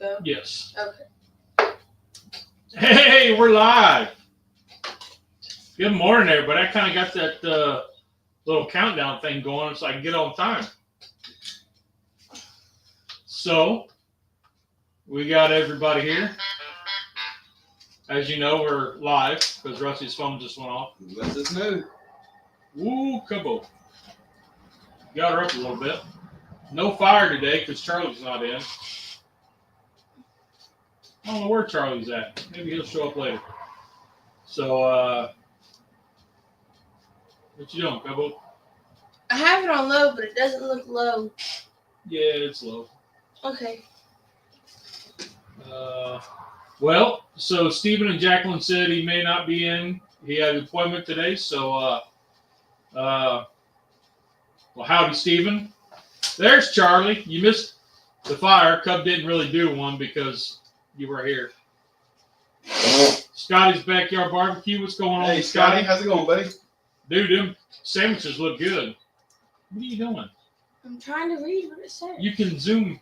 go? Yes. Okay. Hey, we're live. Good morning, everybody. I kind of got that little countdown thing going so I can get on time. So, we got everybody here. As you know, we're live because Rusty's phone just went off. Let us know. Woo, Cubbo. Got her up a little bit. No fire today because Charlie's not in. I don't know where Charlie's at. Maybe he'll show up later. So, what you doing, Cubbo? I have it on low, but it doesn't look low. Yeah, it's low. Okay. Well, so Stephen and Jacqueline said he may not be in. He had an appointment today, so, well, howdy, Stephen. There's Charlie. You missed the fire. Cub didn't really do one because you were here. Scotty's Backyard Barbecue. What's going on, Hey, Scotty, how's it going, buddy? Dude, them sandwiches look good. What are you doing? I'm trying to read what it says. You can zoom.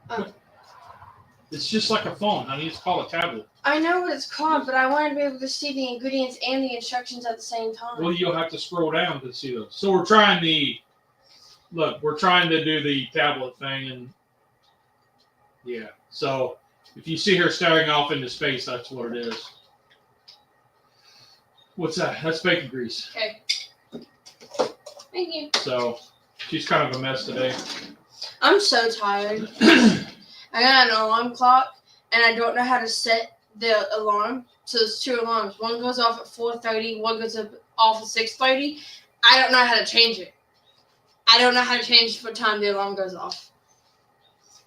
Oh. It's just like a phone. I need to call a tablet. I know what it's called, but I want to be able to see the ingredients and the instructions at the same time. Well, you'll have to scroll down to see those. So we're trying to do the tablet thing, and yeah. So if you see her staring off into space, that's what it is. What's that? That's bacon grease. Okay. Thank you. So she's kind of a mess today. I'm so tired. I got an alarm clock, and I don't know how to set the alarm. So there's two alarms. One goes off at 4:30. One goes off at 6:30. I don't know how to change it. I don't know how to change what time the alarm goes off.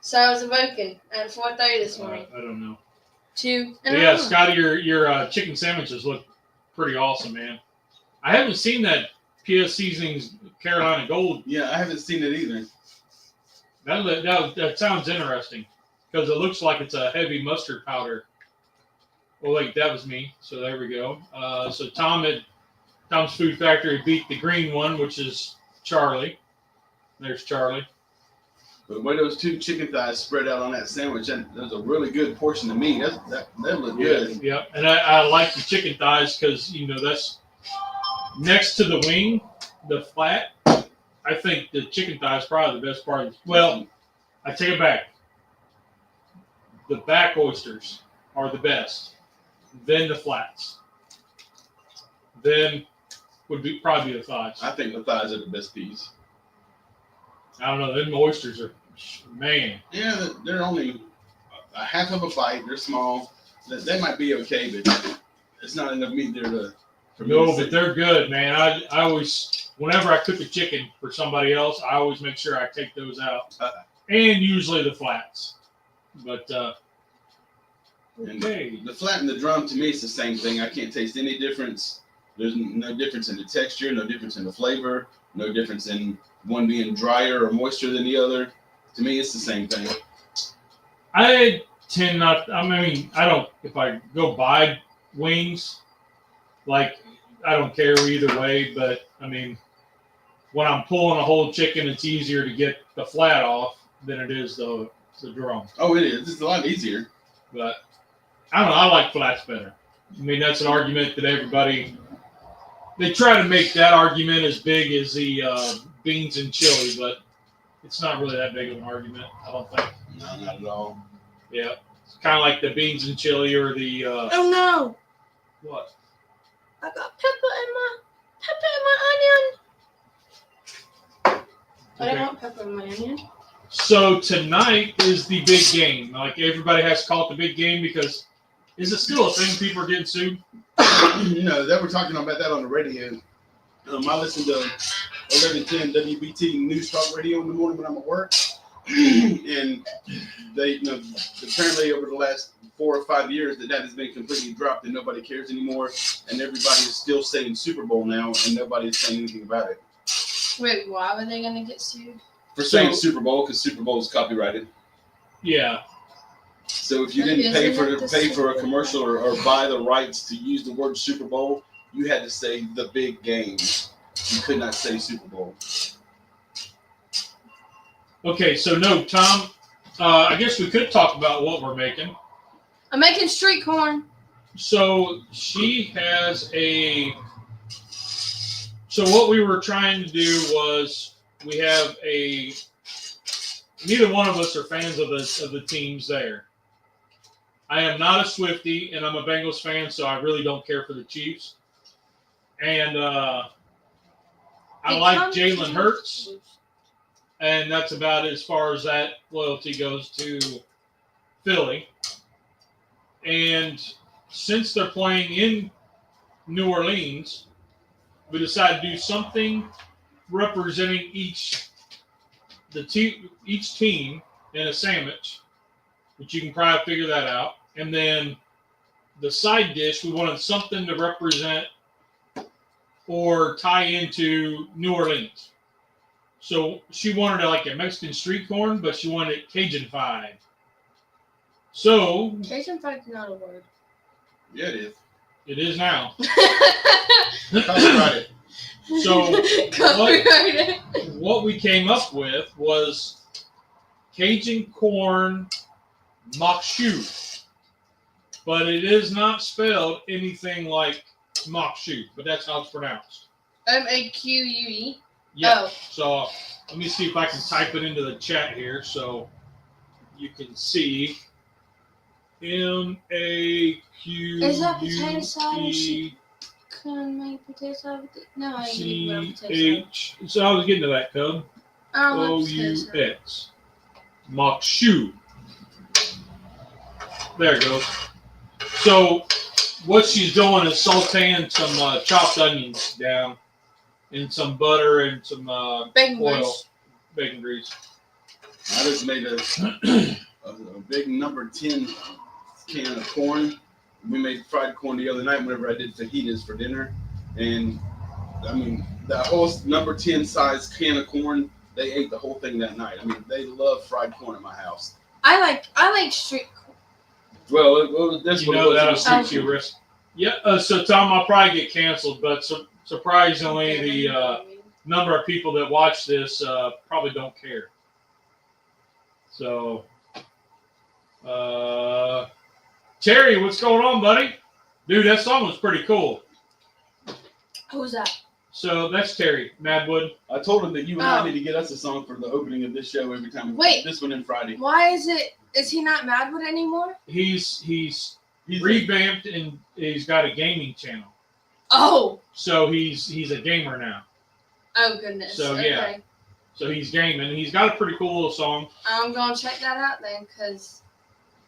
So I was awoken at 4:30 this morning. I don't know. Yeah, Scotty, your chicken sandwiches look pretty awesome, man. I haven't seen that PS Seasonings Carolina Gold. Yeah, I haven't seen it either. That sounds interesting because it looks like it's a heavy mustard powder. Well, wait, that was me. So there we go. So Tom's Food Factory beat the green one, which is Charlie. There's Charlie. But the way those two chicken thighs spread out on that sandwich, that was a really good portion to me. That looked good. Yeah, and I like the chicken thighs because, that's next to the wing, the flat. I think the chicken thigh is probably the best part. Well, I take it back. The back oysters are the best. Then the flats. Then would be probably the thighs. I think the thighs are the best piece. I don't know. Them oysters are, man. Yeah, they're only a half of a bite. They're small. They might be okay, but it's not enough meat there to. No, but they're good, man. I always, whenever I cook a chicken for somebody else, I always make sure I take those out, and usually the flats. But okay, the flat and the drum to me is the same thing. I can't taste any difference. There's no difference in the texture, no difference in the flavor, no difference in one being drier or moister than the other. To me, it's the same thing. I tend not. I mean, I don't. If I go buy wings, like, I don't care either way. But I mean, when I'm pulling a whole chicken, it's easier to get the flat off than it is the drum. Oh, it is. It's a lot easier. But I don't know. I like flats better. I mean, that's an argument that everybody. They try to make that argument as big as the beans and chili, but it's not really that big of an argument, I don't think. No, not at all. Yeah. It's kind of like the beans and chili or the... oh, no. What? I got pepper in my onion. I don't want pepper in my onion. So tonight is the big game. Like, everybody has to call it the big game because is it still a thing people are getting sued? They were talking about that on the radio. I listen to 1110 WBT News Talk Radio in the morning when I'm at work. And they, apparently over the last 4 or 5 years that has been completely dropped and nobody cares anymore. And everybody is still saying Super Bowl now and nobody is saying anything about it. Wait, why were they going to get sued? For saying Super Bowl, because Super Bowl is copyrighted. Yeah. So if you didn't pay for a commercial or buy the rights to use the word Super Bowl, you had to say the big game. You could not say Super Bowl. Okay, so no, Tom, I guess we could talk about what we're making. I'm making street corn. So she has a. So what we were trying to do was we have a. Neither one of us are fans of the teams there. I am not a Swiftie, and I'm a Bengals fan, so I really don't care for the Chiefs. And I like Jalen Hurts, and that's about as far as that loyalty goes to Philly. And since they're playing in New Orleans, we decided to do something representing each team in a sandwich, which you can probably figure that out. And then the side dish, we wanted something to represent or tie into New Orleans. So she wanted like a Mexican street corn, but she wanted it Cajun-fied. So Cajun-fied is not a word. Yeah, it is. It is now. Copyright it. So Copyright what we came up with was Cajun corn Maque Choux. But it is not spelled anything like Maque Choux, but that's how it's pronounced. Maque. Yeah. Oh. So let me see if I can type it into the chat here so you can see. Maque. Is that potato salad? Can make potato salad with it? No, I ain't eating potato salad. So I was getting to that, Cub. O-U-X. Maque Choux. There it goes. So what she's doing is sauteing some chopped onions down in some butter and some bacon oil, grease. bacon grease. I just made a big number 10 can of corn. We made fried corn the other night whenever I did fajitas for dinner. And, I mean, that whole number 10 size can of corn, they ate the whole thing that night. I mean, they love fried corn at my house. I like street corn. Well, that's You what know it that'll was. suit you, risk. Yeah, so Tom, I'll probably get canceled, but surprisingly, the number of people that watch this probably don't care. So, Terry, what's going on, buddy? Dude, that song was pretty cool. Who's that? So that's Terry Madwood. I told him that you and I need to get us a song for the opening of this show every time. Wait. This one and Friday. Why is he not Madwood anymore? He's revamped and he's got a gaming channel. Oh. So he's a gamer now. Oh goodness. So okay. yeah. So he's gaming. He's got a pretty cool little song. I'm gonna check that out then, cause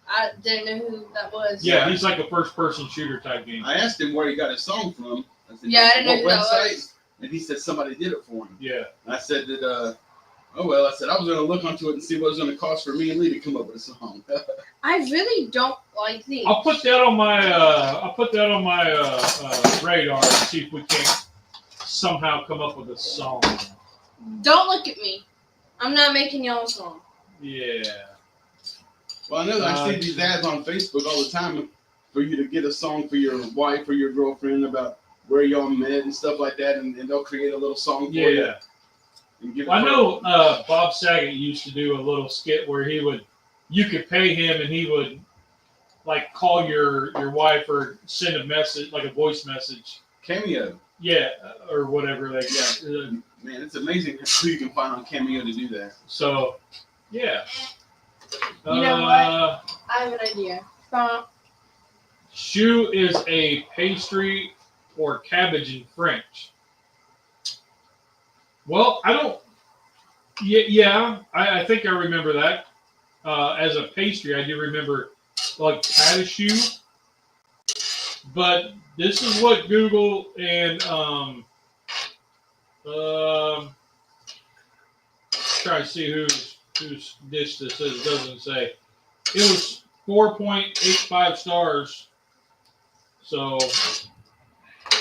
I didn't know who that was. Yeah, he's like a first-person shooter type game. I asked him where he got his song from. I said, Yeah, I didn't know who what that website? was. And he said somebody did it for him. Yeah. And I said that, oh well, I said I was going to look onto it and see what it was going to cost for me and Lee to come up with a song. I really don't like these. I'll put that on my radar and see if we can't somehow come up with a song. Don't look at me. I'm not making y'all a song. Yeah. Well, I know that I see these ads on Facebook all the time for you to get a song for your wife or your girlfriend about where y'all met and stuff like that, and they'll create a little song for you. Yeah. Well, I know Bob Saget used to do a little skit where you could pay him and he would like call your wife or send a message, like a voice message. Cameo. Yeah, or whatever they got. Man, it's amazing who you can find on Cameo to do that. So, yeah. You know what? I have an idea. Choux is a pastry or cabbage in French. Well, I don't. Yeah, I think I remember that. As a pastry, I do remember like pâte choux. But this is what Google and try to see whose dish this is. Doesn't say. It was 4.85 stars. So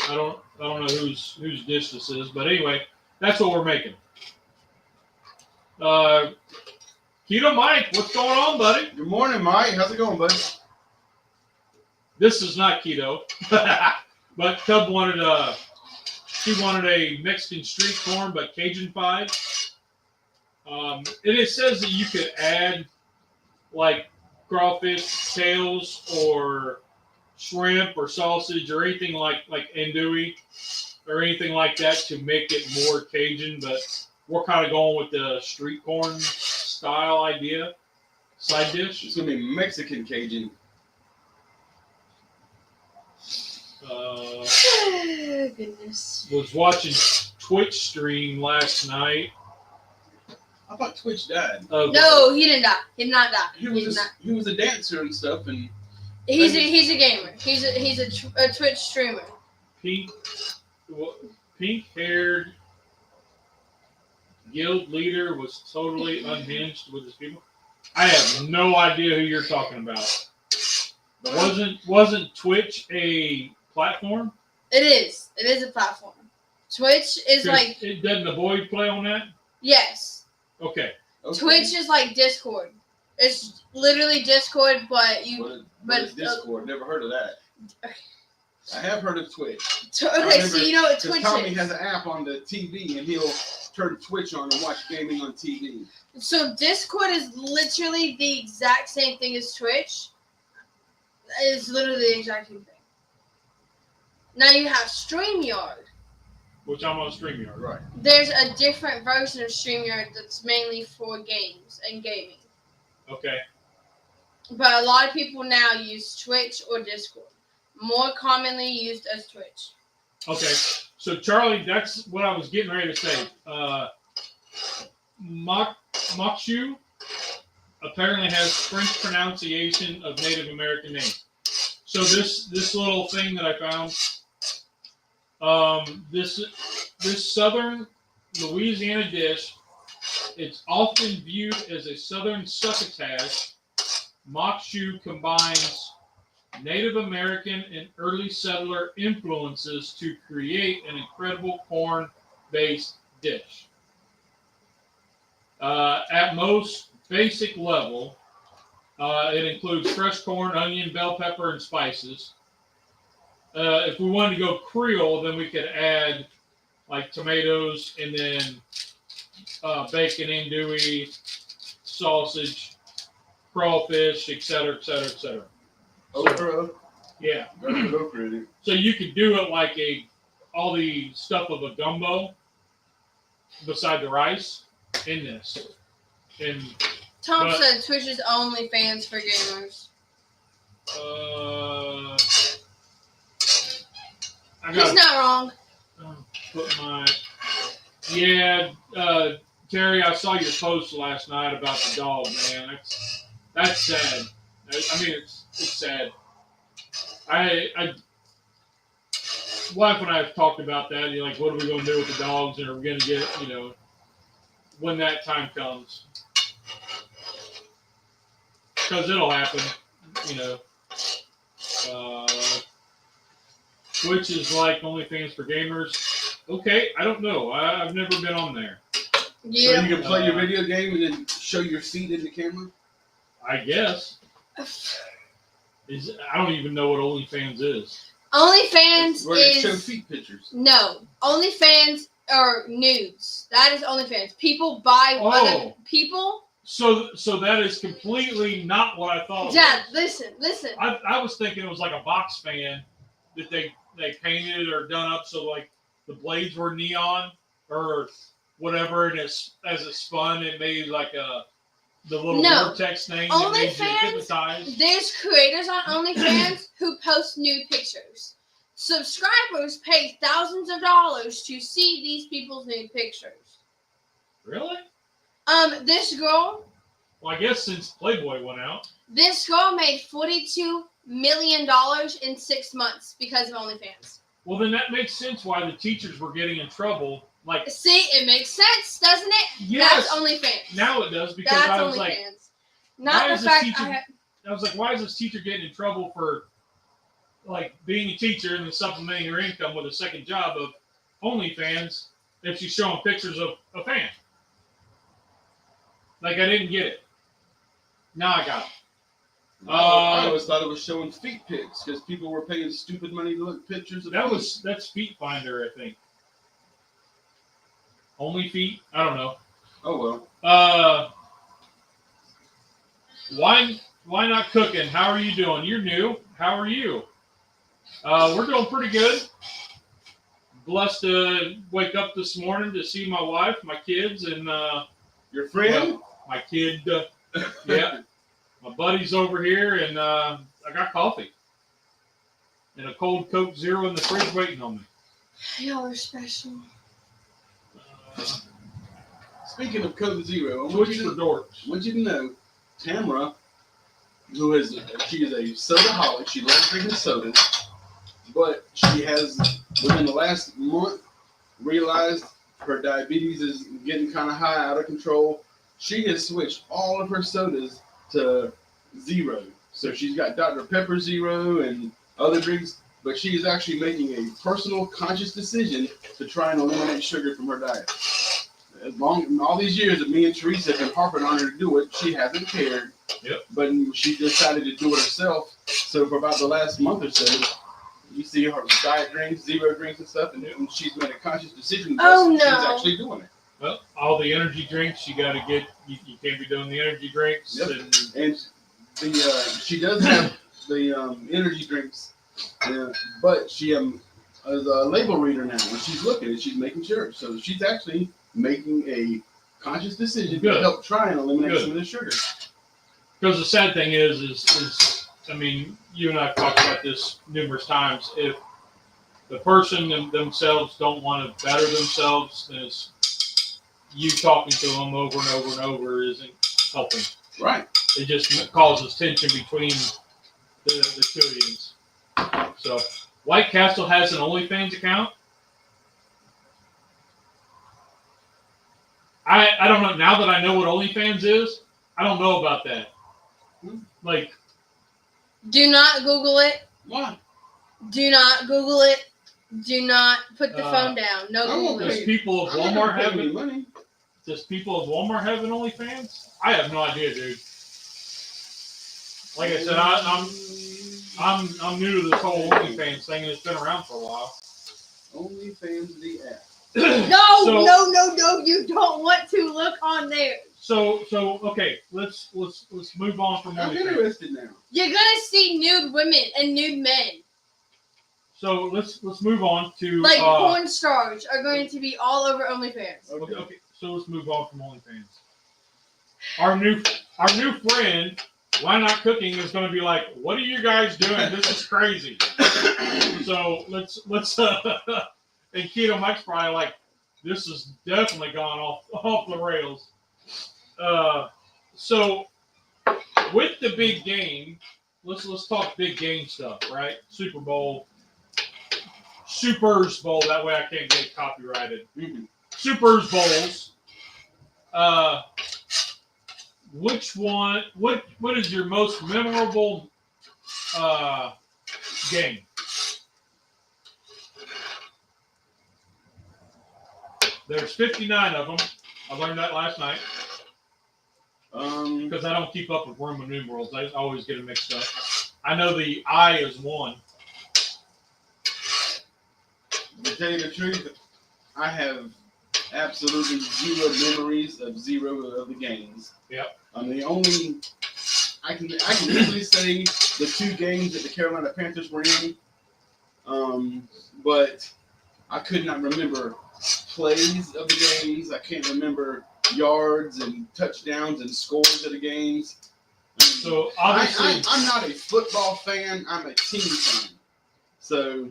I don't know whose dish this is, but anyway, that's what we're making. Keto Mike, what's going on, buddy? Good morning, Mike. How's it going, buddy? This is not keto, but Cub wanted she wanted a Mexican street corn, but Cajun-fied. And it says that you could add like crawfish tails or shrimp or sausage or anything like andouille or anything like that to make it more Cajun, but we're kind of going with the street corn style idea. Side dish. It's gonna be Mexican Cajun. Goodness. Was watching Twitch stream last night. I thought Twitch died. No, he didn't die. He did not die. He was a dancer and stuff, and He's a gamer. He's a Twitch streamer. Pink-haired guild leader was totally unhinged with his people. I have no idea who you're talking about. Wasn't Twitch a platform? It is. It is a platform. Twitch is like. Doesn't the boy play on that? Yes. Okay. Twitch is like Discord. It's literally Discord, but you. What is Discord? Never heard of that. I have heard of Twitch. Okay, so you know what Twitch Tommy is. has an app on the TV, and he'll turn Twitch on and watch gaming on TV. So Discord is literally the exact same thing as Twitch. It's literally the exact same thing. Now you have StreamYard. Which I'm on StreamYard. Right. There's a different version of StreamYard that's mainly for games and gaming. Okay. But a lot of people now use Twitch or Discord. More commonly used as Twitch. Okay. So Charlie, that's what I was getting ready to say. Maque Choux apparently has French pronunciation of Native American names. So this little thing that I found, this southern Louisiana dish, it's often viewed as a southern succotash. Maque Choux combines Native American and early settler influences to create an incredible corn-based dish. At most basic level, it includes fresh corn, onion, bell pepper, and spices. If we wanted to go Creole, then we could add like tomatoes and then bacon, andouille, sausage, crawfish, etc., etc., etc. Okra. Yeah. Okra in it. So you could do it like all the stuff of a gumbo beside the rice in this. And Tom said Twitch is only fans for gamers. He's not wrong. Terry, I saw your post last night about the dog, man. That's sad. I mean, it's sad. Wife and I have talked about that. You're like, what are we going to do with the dogs? And are we going to get, when that time comes? Because it'll happen, Twitch is like OnlyFans for gamers. Okay, I don't know. I've never been on there. Yeah. So you can play your video game and then show your feet in the camera? I guess. I don't even know what OnlyFans is. OnlyFans where they is show feet pictures. No. OnlyFans are nudes. That is OnlyFans. People buy other people. So that is completely not what I thought. Dad, listen. I was thinking it was like a box fan that they painted or done up so like the blades were neon or whatever, and as it spun, it made like the little vortex thing. OnlyFans. There's creators on OnlyFans who post nude pictures. Subscribers pay thousands of dollars to see these people's nude pictures. Really? This girl. Well, I guess since Playboy went out. This girl made $42 million in 6 months because of OnlyFans. Well, then that makes sense why the teachers were getting in trouble. Like, see, it makes sense, doesn't it? Yes. That's OnlyFans. Now it does because I was like, not the fact I was like, why is this teacher getting in trouble for like being a teacher and then supplementing her income with a second job of OnlyFans if she's showing pictures of a fan? Like, I didn't get it. Now I got it. I always thought it was showing feet pics because people were paying stupid money to look at pictures of feet. That's Feet Finder, I think. Only Feet? I don't know. Oh well. Why not cooking? How are you doing? You're new. How are you? We're doing pretty good. Blessed to wake up this morning to see my wife, my kids, and your friend. My kid. Yeah, my buddy's over here, and I got coffee and a cold Coke Zero in the fridge waiting on me. Y'all are special. Speaking of Coke Zero, I Twitch for dorks. want you to know, Tamara, she is a soda-holic. She loves drinking sodas, but she has, within the last month, realized her diabetes is getting kind of high, out of control. She has switched all of her sodas to zero. So she's got Dr. Pepper Zero and other drinks, but she is actually making a personal, conscious decision to try and eliminate sugar from her diet. All these years that me and Teresa have been harping on her to do it, she hasn't cared. Yep. But she decided to do it herself. So for about the last month or so, you see her diet drinks, zero drinks and stuff, and she's made a conscious decision. She's actually doing it. Well, all the energy drinks you got to get. You can't be doing the energy drinks. Yep. And she does have the energy drinks, but she is a label reader now. When she's looking and she's making sure. So she's actually making a conscious decision to help try and eliminate some of the sugar. Because the sad thing is, I mean, you and I have talked about this numerous times. If the person themselves don't want to better themselves, then it's you talking to them over and over and over isn't helping. Right. It just causes tension between the two of you. So, White Castle has an OnlyFans account. I don't know. Now that I know what OnlyFans is, I don't know about that. Like, do not Google it. Why? Do not Google it. Do not put the phone down. No Google does it. people of Walmart have it? Money. Does people of Walmart have an OnlyFans? I have no idea, dude. Like I said, I'm new to this whole OnlyFans thing, and it's been around for a while. OnlyFans the app. No, you don't want to look on there. So okay, let's move on from I'm OnlyFans. interested now. You're gonna see nude women and nude men. So let's move on to like porn stars are going to be all over OnlyFans. Okay. So let's move on from OnlyFans. Our new friend, Why Not Cooking, is going to be like, "What are you guys doing? This is crazy." So let's and Keto Mike's probably like, "This has definitely gone off the rails." So with the big game, let's talk big game stuff, right? Super Bowl, Supers Bowl. That way I can't get copyrighted. Mm-hmm. Supers Bowls. Which one? What is your most memorable game? There's 59 of them. I learned that last night. Because I don't keep up with Roman numerals. I always get them mixed up. I know the I is 1. To tell you the truth, I have absolutely zero memories of zero of the games. Yep. The only I can easily say the 2 games that the Carolina Panthers were in, but I could not remember plays of the games. I can't remember yards and touchdowns and scores of the games. So obviously, I'm not a football fan. I'm a team fan. So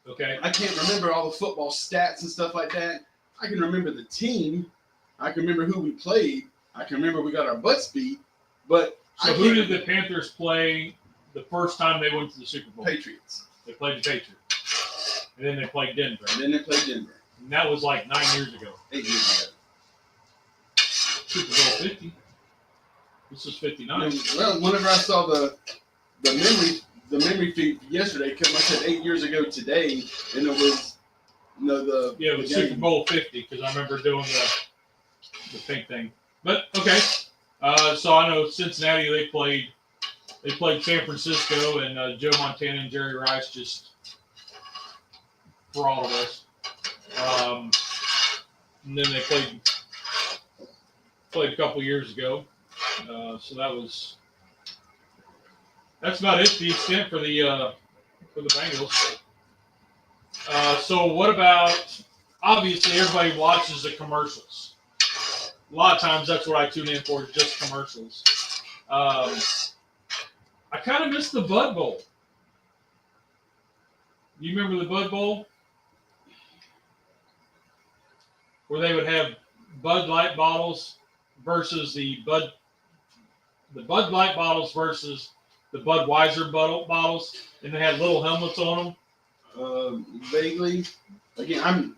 okay, I can't remember all the football stats and stuff like that. I can remember the team. I can remember who we played. I can remember we got our butts beat. But so who did the Panthers play the first time they went to the Super Bowl? Patriots. They played the Patriots, and then they played Denver. And then they played Denver. And that was like 9 years ago. 8 years ago. Super Bowl 50. This is 59. Well, whenever I saw the memory feed yesterday, because I said 8 years ago today, and it was it was Super Bowl 50 because I remember doing the pink thing. But okay, so I know Cincinnati they played San Francisco, and Joe Montana and Jerry Rice just for all of us. And then they played a couple years ago. So that's about it to the extent for the Bengals. So what about, obviously everybody watches the commercials. A lot of times that's what I tune in for, just commercials. I kind of miss the Bud Bowl. You remember the Bud Bowl? Where they would have Bud Light bottles versus the Bud Light bottles versus the Budweiser bottles, and they had little helmets on them. Vaguely. Again,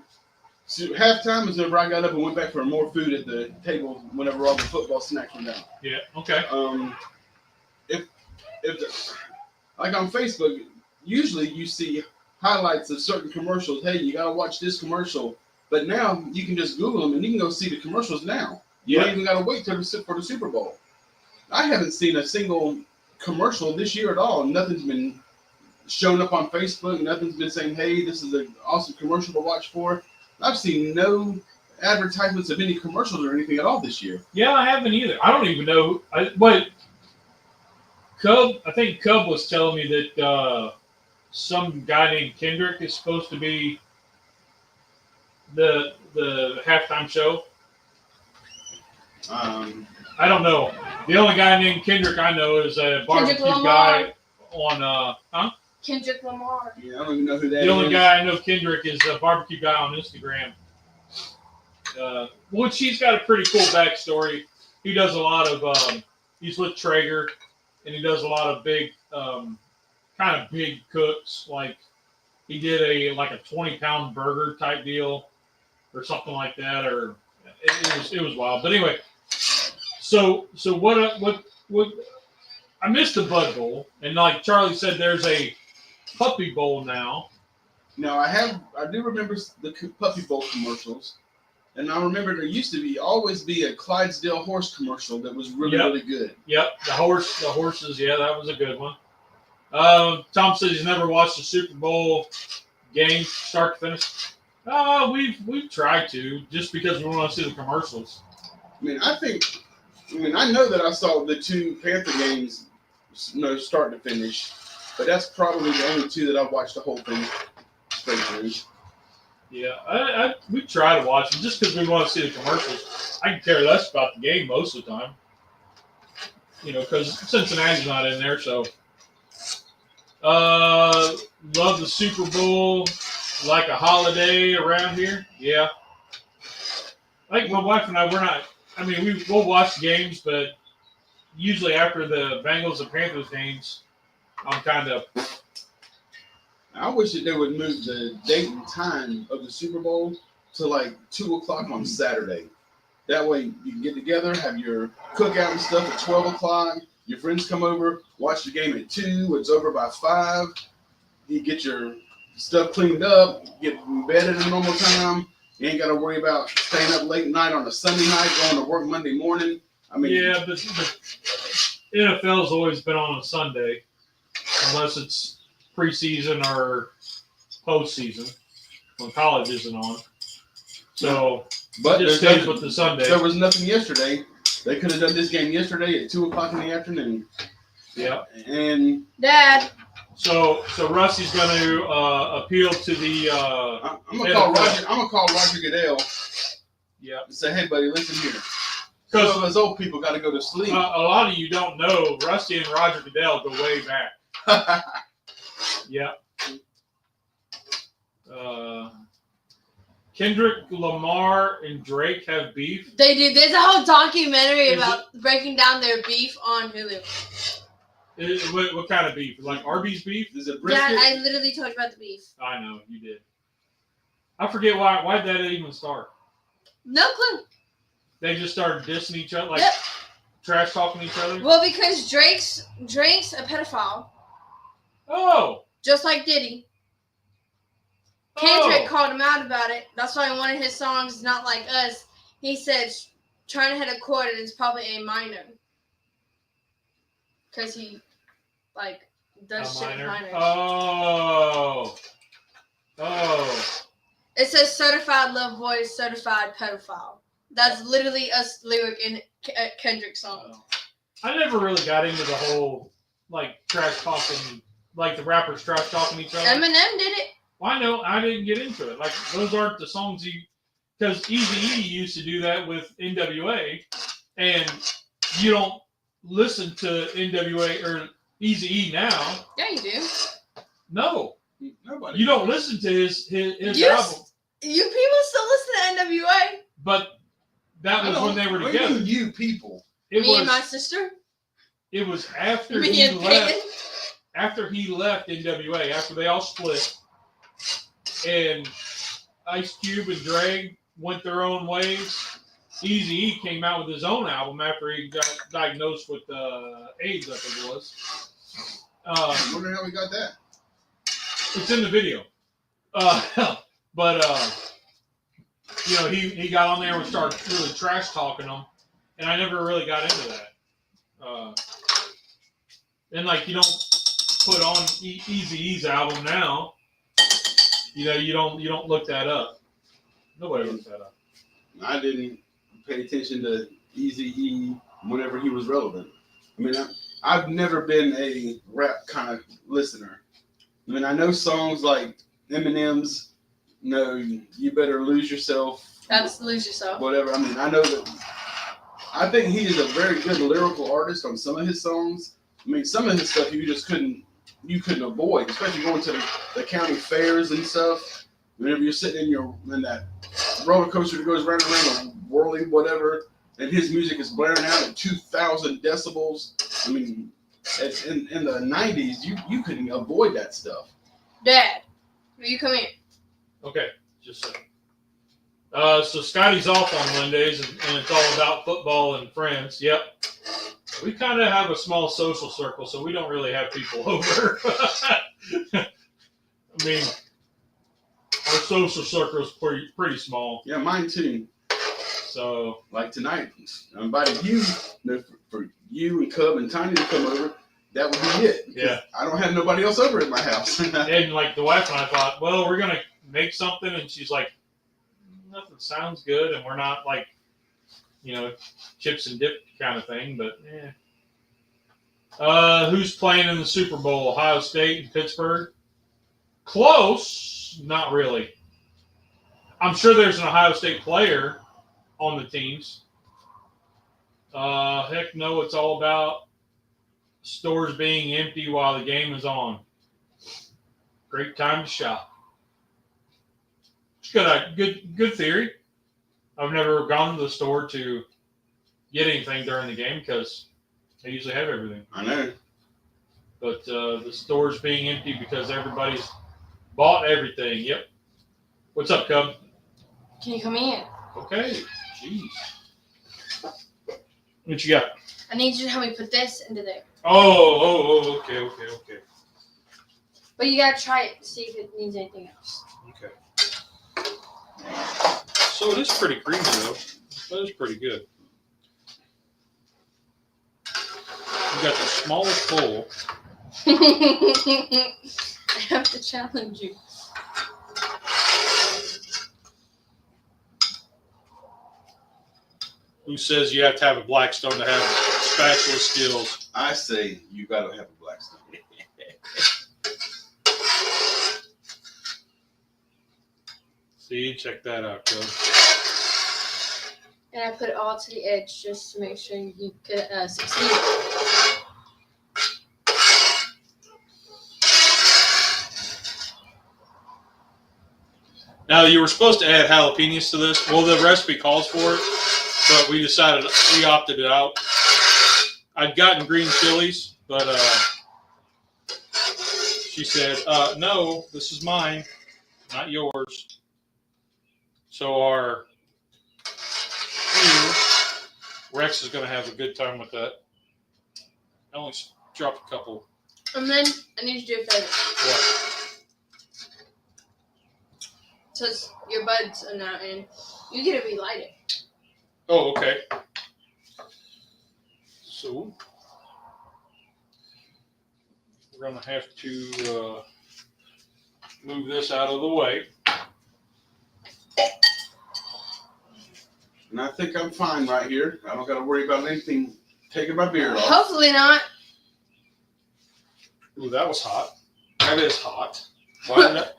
halftime is whenever I got up and went back for more food at the table whenever all the football snacks were down. Yeah. Okay. If like on Facebook, usually you see highlights of certain commercials. Hey, you gotta watch this commercial. But now you can just Google them and you can go see the commercials now. You don't even gotta wait for the Super Bowl. I haven't seen a single commercial this year at all. Nothing's been showing up on Facebook. Nothing's been saying, "Hey, this is an awesome commercial to watch for." I've seen no advertisements of any commercials or anything at all this year. Yeah, I haven't either. I don't even know. I think Cub was telling me that some guy named Kendrick is supposed to be the halftime show. I don't know. The only guy named Kendrick I know is a barbecue guy on Kendrick Lamar. Yeah, I don't even know who that is. The only guy I know Kendrick is a barbecue guy on Instagram. Which he's got a pretty cool backstory. He does a lot of he's with Traeger, and he does a lot of big kind of big cooks. Like he did a 20-pound burger type deal or something like that, or it was wild. But anyway, so what I missed the Bud Bowl, and like Charlie said, there's a Puppy Bowl now. Now I do remember the Puppy Bowl commercials, and I remember there used to always be a Clydesdale horse commercial that was really good. Yep, the horses. Yeah, that was a good one. Tom says he's never watched a Super Bowl game start to finish. We've tried to, just because we want to see the commercials. I know that I saw the two Panther games, start to finish, but that's probably the only two that I've watched the whole thing straight through. Yeah, we try to watch them just because we want to see the commercials. I can care less about the game most of the time, because Cincinnati's not in there. So, love the Super Bowl like a holiday around here. Yeah, like my wife and I, we're not. We'll watch games, but usually after the Bengals and Panthers games, I'm kind of. I wish that they would move the date and time of the Super Bowl to 2:00 on Saturday. That way you can get together, have your cookout and stuff at 12:00. Your friends come over, watch the game at 2. It's over by 5. You get your stuff cleaned up, get in bed at a normal time. You ain't got to worry about staying up late night on a Sunday night, going to work Monday morning. Yeah, but NFL's always been on a Sunday, unless it's preseason or postseason when college isn't on. So, but it just stays with the Sunday. There was nothing yesterday. They could have done this game yesterday at 2:00 in the afternoon. Yeah. And Dad. So Rusty's going to appeal to the. I'm gonna call Roger Goodell. Yeah. And say, hey, buddy, listen here. Because those old people got to go to sleep. A lot of you don't know, Rusty and Roger Goodell go way back. Yeah. Kendrick Lamar and Drake have beef. They do. There's a whole documentary about breaking down their beef on Hulu. What kind of beef? Like Arby's beef? Is it brisket? Yeah, I literally talked about the beef. I know, you did. I forget why did that even start? No clue. They just started dissing each other, Yep. trash talking each other? Well, because Drake's a pedophile. Oh. Just like Diddy. Kendrick called him out about it. That's why one of his songs, Not Like Us, he said, trying to hit a chord and it's probably A minor. Because he, does shit with minors. Oh. It says certified love voice, certified pedophile. That's literally a lyric in Kendrick's song. I never really got into the whole like trash talking, like the rappers trash talking each other. Eminem did it. Well, I know I didn't get into it. Like those aren't the songs because Eazy-E used to do that with NWA, and you don't listen to NWA or Eazy-E now. Yeah, you do. No, Nobody. you don't listen to his You album. You people still listen to NWA? But that was when they were What do you together. mean, you people. Me and my sister? It was after Me he and left. Peyton? After he left NWA, after they all split, and Ice Cube and Dre went their own ways, Eazy-E came out with his own album after he got diagnosed with AIDS, I think it was. I wonder how we got that. It's in the video. You know, he got on there and started really trash talking them, and I never really got into that. And like, you don't put on Eazy-E's album now. You know, you don't look that up. Nobody looks that up. I didn't pay attention to Eazy-E whenever he was relevant. I mean, I've never been a rap kind of listener. I mean, I know songs like Eminem's, "No, You Better Lose Yourself." That's Lose Yourself. Whatever. I mean, I know that. I think he is a very good lyrical artist on some of his songs. I mean, some of his stuff you just couldn't avoid, especially going to the county fairs and stuff. Whenever you're sitting in that roller coaster that goes round and around, whirling whatever, and his music is blaring out at 2,000 decibels. I mean, in the 90s, you couldn't avoid that stuff. Dad, will you come here? Okay, just a second. So Scotty's off on Mondays, and it's all about football and friends. Yep. We kind of have a small social circle, so we don't really have people over. I mean, our social circle is pretty small. Yeah, mine too. So, like tonight, I invited you for you and Cub and Tiny to come over. That would be it. Yeah. I don't have nobody else over at my house. and like the wife and I thought, well, we're gonna make something, and she's like, nothing sounds good, and we're not like, you know, chips and dip kind of thing, but yeah. Who's playing in the Super Bowl? Ohio State and Pittsburgh? Close, not really. I'm sure there's an Ohio State player on the teams. Heck no, it's all about stores being empty while the game is on. Great time to shop. It's got a good theory. I've never gone to the store to get anything during the game because they usually have everything. I know. But the store's being empty because everybody's bought everything. Yep. What's up, Cub? Can you come in? Okay. Jeez. What you got? I need you to help me put this into there. Oh, okay. But you gotta try it to see if it needs anything else. Okay. So it is pretty creamy, though. That is pretty good. You got the smallest bowl. I have to challenge you. Who says you have to have a Blackstone to have spatula skills? I say you gotta have a Blackstone. See, check that out, Cub. And I put it all to the edge just to make sure you could succeed. Now, you were supposed to add jalapenos to this. Well, the recipe calls for it, but we opted it out. I'd gotten green chilies, but she said, no, this is mine, not yours. So our Rex is going to have a good time with that. I only dropped a couple. And then I need you to do a favor. What? Since your buds are not in, you get to relight it. Oh, okay. So we're going to have to move this out of the way. And I think I'm fine right here. I don't got to worry about anything Taking my beard off. Hopefully not. Ooh, that was hot. That is hot. Why did that?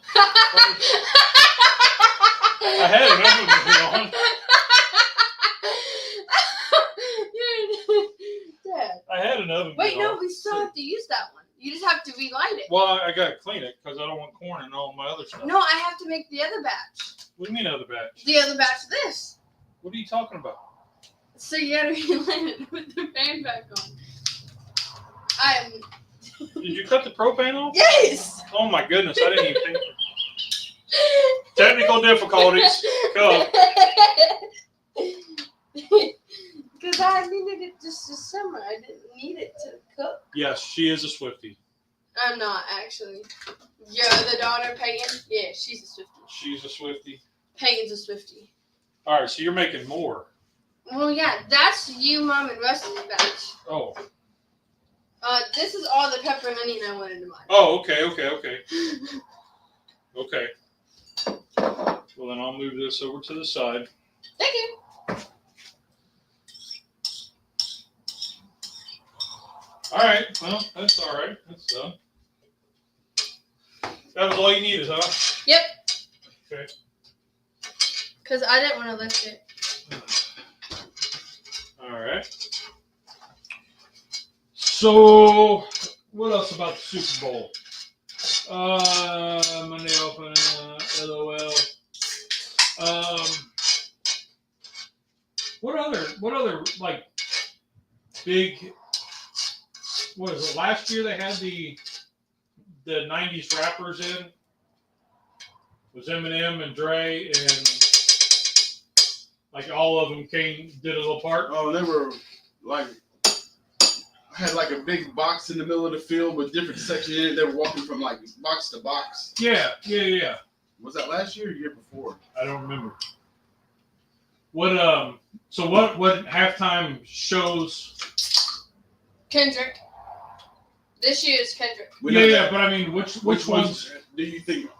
I had an oven on. Dad. I had an oven. Wait, no, we still have to use that one. You just have to relight it. Well, I gotta clean it because I don't want corn and all my other stuff. No, I have to make the other batch. What do you mean other batch? The other batch of this. What are you talking about? So you gotta relight it with the fan back on. Did you cut the propane off? Yes! Oh my goodness, I didn't even think. Technical difficulties. Go. Because I needed it just this summer. I didn't need it to cook. Yes, she is a Swiftie. I'm not, actually. Your other daughter, Peyton? Yeah, she's a Swiftie. She's a Swiftie. Peyton's a Swiftie. All right, so you're making more. Well, yeah, that's you, Mom, and Rusty's batch. Oh. This is all the pepper and onion I wanted to mine. Oh, okay. Okay. Well, then I'll move this over to the side. Thank you. All right. Well, that's all right. That's done. That was all you needed, huh? Yep. Okay. Because I didn't want to lift it. All right. So, what else about the Super Bowl? Monday open, LOL. What other like big? What is it? Last year they had the '90s rappers in. It was Eminem and Dre and like all of them did a little part. Oh, they were like. Had like a big box in the middle of the field with different sections in it. They were walking from like box to box. Yeah. Was that last year or year before? I don't remember. What halftime shows? Kendrick. This year is Kendrick. But I mean, which ones do you think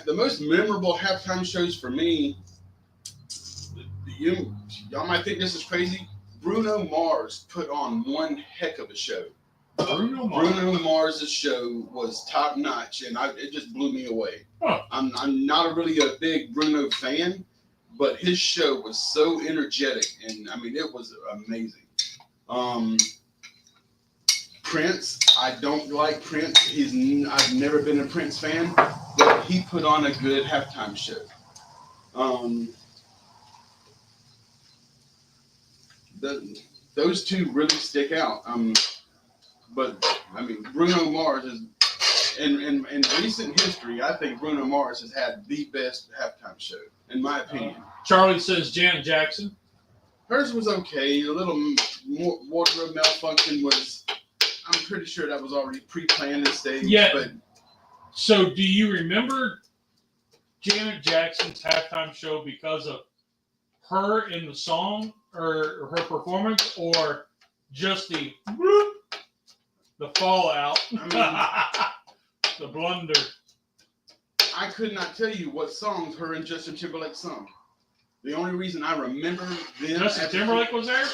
the most memorable halftime shows for me? Y'all might think this is crazy. Bruno Mars put on one heck of a show. Bruno Mars' show was top notch, and it just blew me away. Huh. I'm not really a big Bruno fan, but his show was so energetic, and I mean it was amazing. Prince, I don't like Prince. I've never been a Prince fan, but he put on a good halftime show. Those two really stick out. But I mean, Bruno Mars is in recent history. I think Bruno Mars has had the best halftime show, in my opinion. Charlie says Janet Jackson. Hers was okay. A little more wardrobe malfunction was. I'm pretty sure that was already pre-planned and staged. Yeah. But so, do you remember Janet Jackson's halftime show because of her in the song? Or her performance, or just the fallout, the blunder. I could not tell you what songs her and Justin Timberlake sung. The only reason I remember them. Justin Timberlake was there.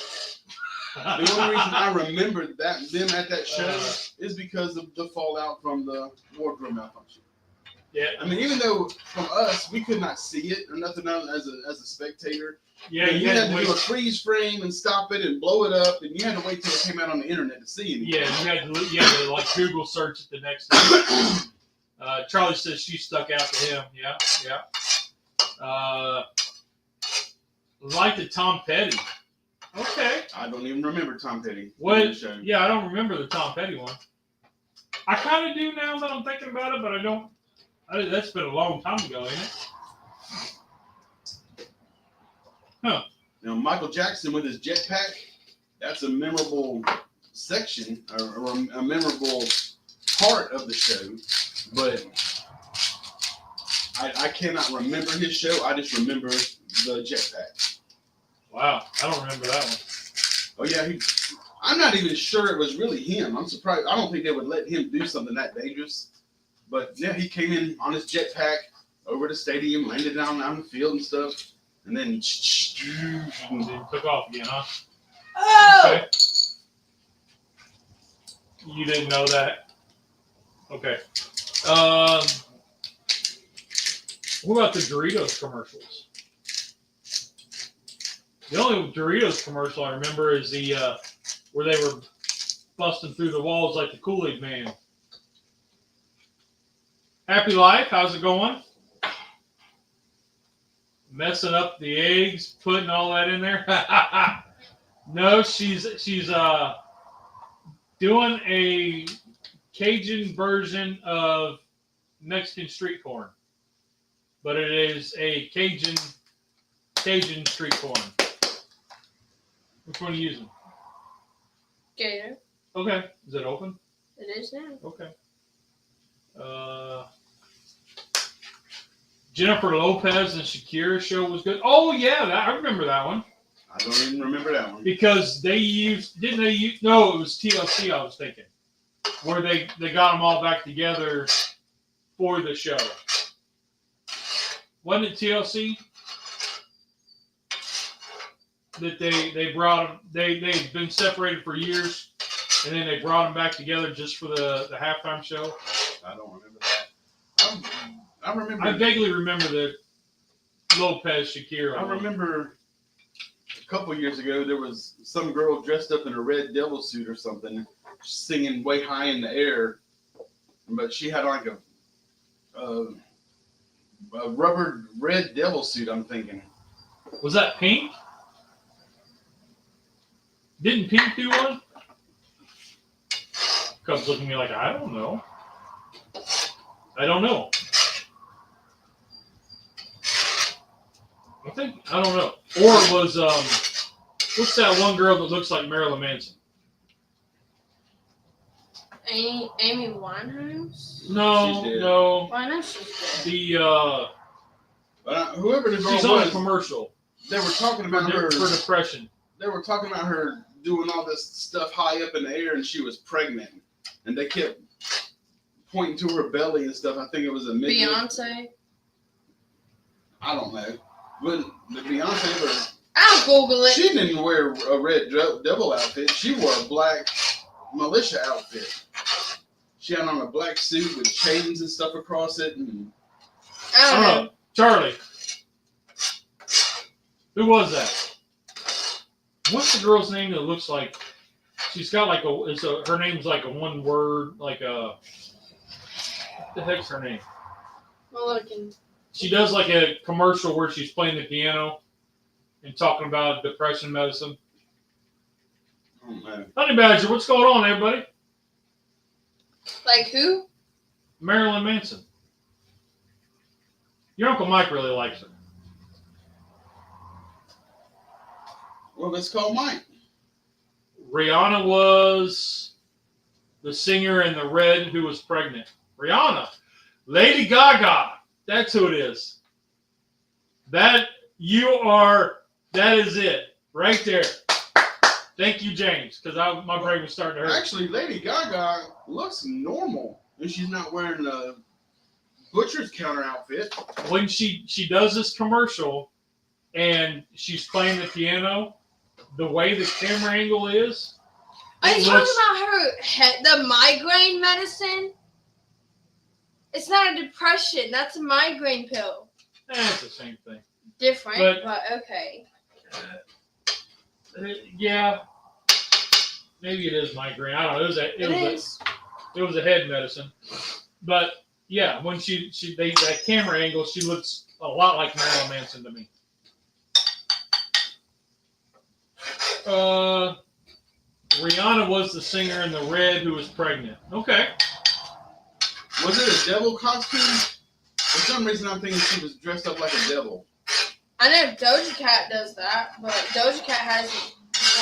The only reason I remember them at that show is because of the fallout from the wardrobe malfunction. Yeah. I mean, even though from us we could not see it or nothing else as a spectator. Yeah, you had to do a freeze frame and stop it and blow it up, and you had to wait till it came out on the internet to see anything. Yeah, you had to like Google search it the next day. Charlie says she stuck out to him. Yeah. Like the Tom Petty. Okay. I don't even remember Tom Petty. What? Yeah, I don't remember the Tom Petty one. I kind of do now that I'm thinking about it, but I don't. That's been a long time ago, ain't it? Huh. Now, Michael Jackson with his jetpack, that's a memorable section or a memorable part of the show, but I cannot remember his show. I just remember the jetpack. Wow, I don't remember that one. Oh, yeah. I'm not even sure it was really him. I'm surprised. I don't think they would let him do something that dangerous. But, yeah, he came in on his jetpack over the stadium, landed down the field and stuff. And then took off again, huh? Oh! Okay. You didn't know that? Okay. What about the Doritos commercials? The only Doritos commercial I remember is the where they were busting through the walls like the Kool-Aid Man. Happy Life, how's it going? Messing up the eggs, putting all that in there. No, she's doing a Cajun version of Mexican street corn, but it is a Cajun street corn. Which one are you using? Gator. Okay, is it open? It is now. Okay. Jennifer Lopez and Shakira show was good. Oh yeah, I remember that one. I don't even remember that one. Because no, it was TLC I was thinking. Where they got them all back together for the show. Wasn't it TLC? That they brought them, they'd been separated for years, and then they brought them back together just for the halftime show. I don't remember that. I vaguely remember the Lopez Shakira. I remember a couple years ago there was some girl dressed up in a red devil suit or something, singing way high in the air, but she had like a rubber red devil suit. I'm thinking. Was that Pink? Didn't Pink do one? Cubs looking at me like, I don't know. I don't know. I don't know. Or it was, what's that one girl that looks like Marilyn Manson? Amy Winehouse? No. Why not? She's dead. The, whoever the girl she's on a was, commercial. they were talking about her. For depression. They were talking about her doing all this stuff high up in the air, and she was pregnant. And they kept pointing to her belly and stuff. I think it was a midget. Beyonce? I don't know. But the Beyonce, I'll Google it. she didn't wear a red devil outfit. She wore a black militia outfit. She had on a black suit with chains and stuff across it. And I don't know. Charlie. Who was that? What's the girl's name that looks like? She's got like her name's like a one word, like a. What the heck's her name? Well, looking. She does like a commercial where she's playing the piano and talking about depression medicine. oh man, Honey Badger, what's going on, everybody? Like who? Marilyn Manson. Your Uncle Mike really likes her. well, let's call Mike. Rihanna was the singer in the red who was pregnant. Rihanna. Lady Gaga. That's who it is. That is it. Right there. Thank you, James, because my brain was starting to hurt. Actually, Lady Gaga looks normal, and she's not wearing a butcher's counter outfit. When she does this commercial and she's playing the piano, the way the camera angle is. Are you talking about the migraine medicine? It's not a depression. That's a migraine pill. It's the same thing. Different, but okay. Yeah. Maybe it is migraine. I don't know. It was a head medicine. But yeah, when that camera angle, she looks a lot like Marilyn Manson to me. Rihanna was the singer in the red who was pregnant. Okay. Was it a devil costume? For some reason, I'm thinking she was dressed up like a devil. I know Doja Cat does that, but Doja Cat has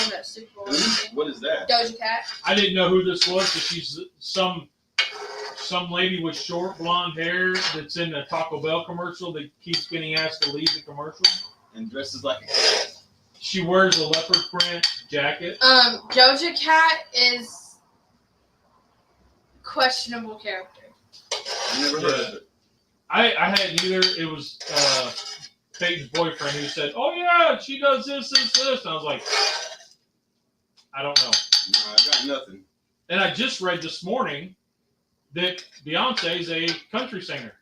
one that's Super Bowl. What is that? Doja Cat. I didn't know who this was, but she's some lady with short blonde hair that's in a Taco Bell commercial that keeps getting asked to leave the commercial. And dresses like a cat. She wears a leopard print jacket. Doja Cat is questionable character. I never heard of it. I hadn't either. It was Peyton's boyfriend who said, "Oh yeah, she does this, this, this." And I was like, I don't know. No, I got nothing. And I just read this morning that Beyonce is a country singer.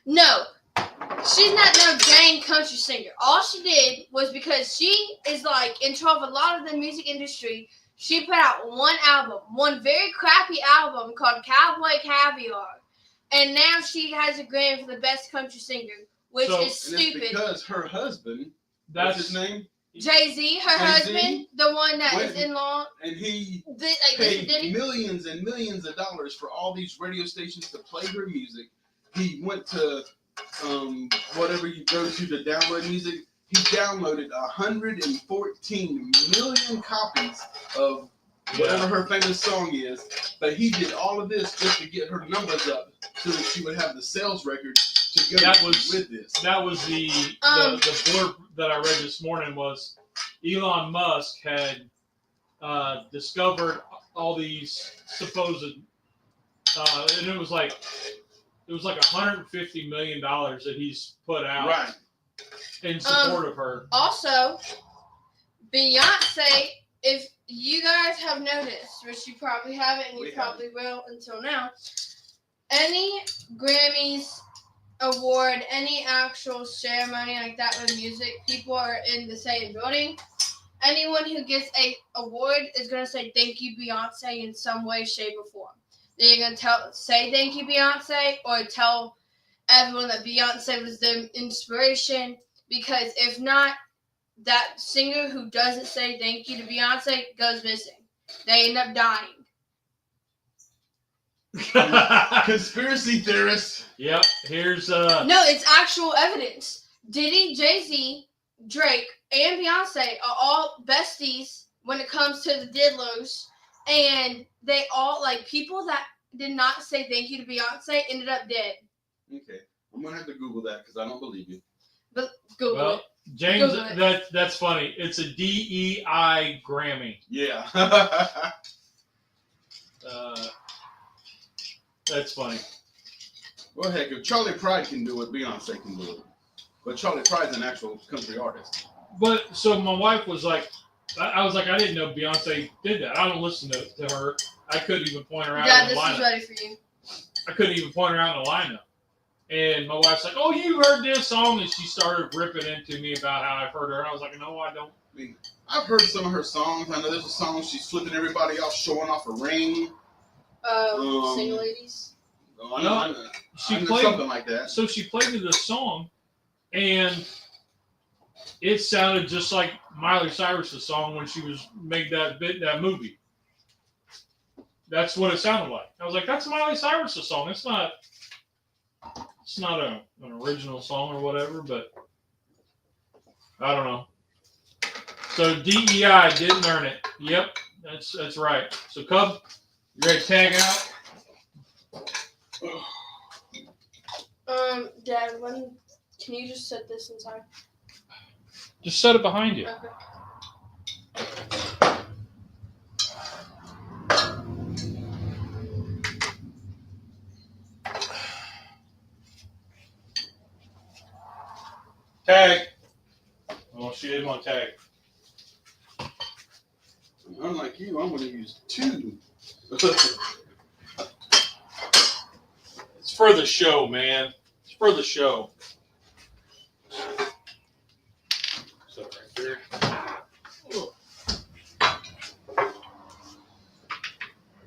No, she's not no dang country singer. All she did was because she is like in trouble with a lot of the music industry. She put out one album, one very crappy album called Cowboy Caviar, and now she has a Grammy for the best country singer, which is stupid. It's because her husband, what's his name? Jay-Z, her husband, the one that is in law, and he paid millions and millions of dollars for all these radio stations to play her music. He went to whatever you go to download music. He downloaded 114 million copies of whatever her famous song is. But he did all of this just to get her numbers up so that she would have the sales record to go with this. That was the blurb that I read this morning was Elon Musk had discovered all these supposed and it was like $150 million that he's put out in support of her. Also, Beyonce, if you guys have noticed, which you probably haven't and you probably will until now, any Grammys award, any actual ceremony like that with music, people are in the same building. Anyone who gets a award is going to say thank you Beyonce in some way, shape, or form. They're going to say thank you Beyonce or tell everyone that Beyonce was their inspiration, because if not, that singer who doesn't say thank you to Beyonce goes missing. They end up dying. Conspiracy theorists. Yep. Here's No, it's actual evidence. Diddy, Jay-Z, Drake, and Beyonce are all besties when it comes to the Diddlers, and they all, like, people that did not say thank you to Beyonce ended up dead. Okay, I'm gonna have to Google that because I don't believe you. But Google it. James, that's funny. It's a DEI Grammy. Yeah. That's funny. Well, heck, if Charlie Pride can do it, Beyonce can do it. But Charlie Pride's an actual country artist. But so my wife was like, I was like, I didn't know Beyonce did that. I don't listen to her. I couldn't even point her out in the lineup. This is ready for you. I couldn't even point her out in the lineup. And my wife's like, oh, you heard this song? And she started ripping into me about how I've heard her. And I was like, no, I don't. I mean, I've heard some of her songs. I know there's a song she's flipping everybody off, showing off a ring. Single ladies. I know she played something like that. So she played me this song, and it sounded just like Miley Cyrus's song when she was made that movie. That's what it sounded like. I was like, that's Miley Cyrus's song. It's not an original song or whatever, but I don't know. So DEI didn't earn it. Yep, that's right. So Cub, you ready to tag out? Dad, can you just set this inside? Just set it behind you. Okay. Tag. Oh, she didn't want to tag. Unlike you, I'm going to use two. It's for the show, man. It's for the show. So right there. Oh.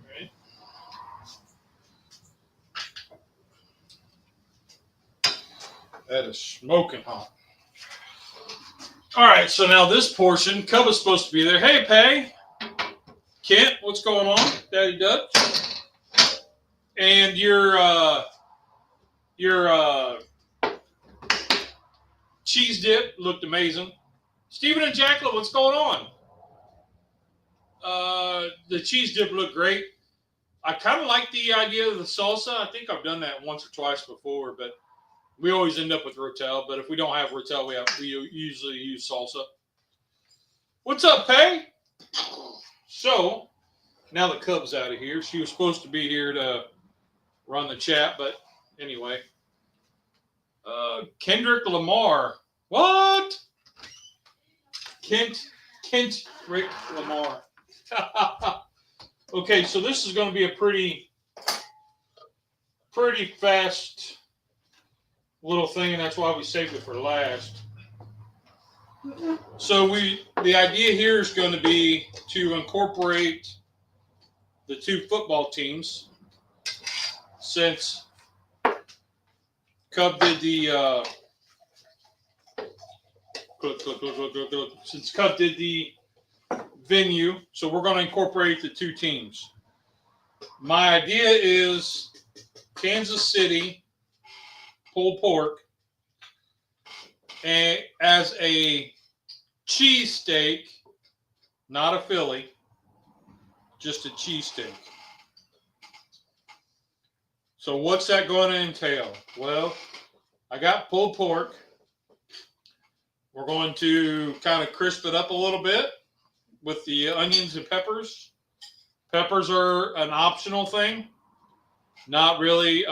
Right. That is smoking hot. All right, so now this portion, Cub is supposed to be there. Hey, Pay. Kent, what's going on? Daddy Dutch. And your cheese dip looked amazing. Stephen and Jacqueline, what's going on? The cheese dip looked great. I kind of like the idea of the salsa. I think I've done that once or twice before, but we always end up with Rotel. But if we don't have Rotel, we usually use salsa. What's up, Pay? So now the Cub's out of here. She was supposed to be here to run the chat, but anyway. Kendrick Lamar. What? Kent Rick Lamar. Okay, so this is going to be a pretty fast little thing, and that's why we saved it for last. So the idea here is going to be to incorporate the two football teams, since Cub did the since Cub did the venue, so we're going to incorporate the two teams. My idea is Kansas City pulled pork and as a cheesesteak, not a Philly, just a cheesesteak. So what's that going to entail? Well, I got pulled pork. We're going to kind of crisp it up a little bit with the onions and peppers. Peppers are an optional thing. Not really.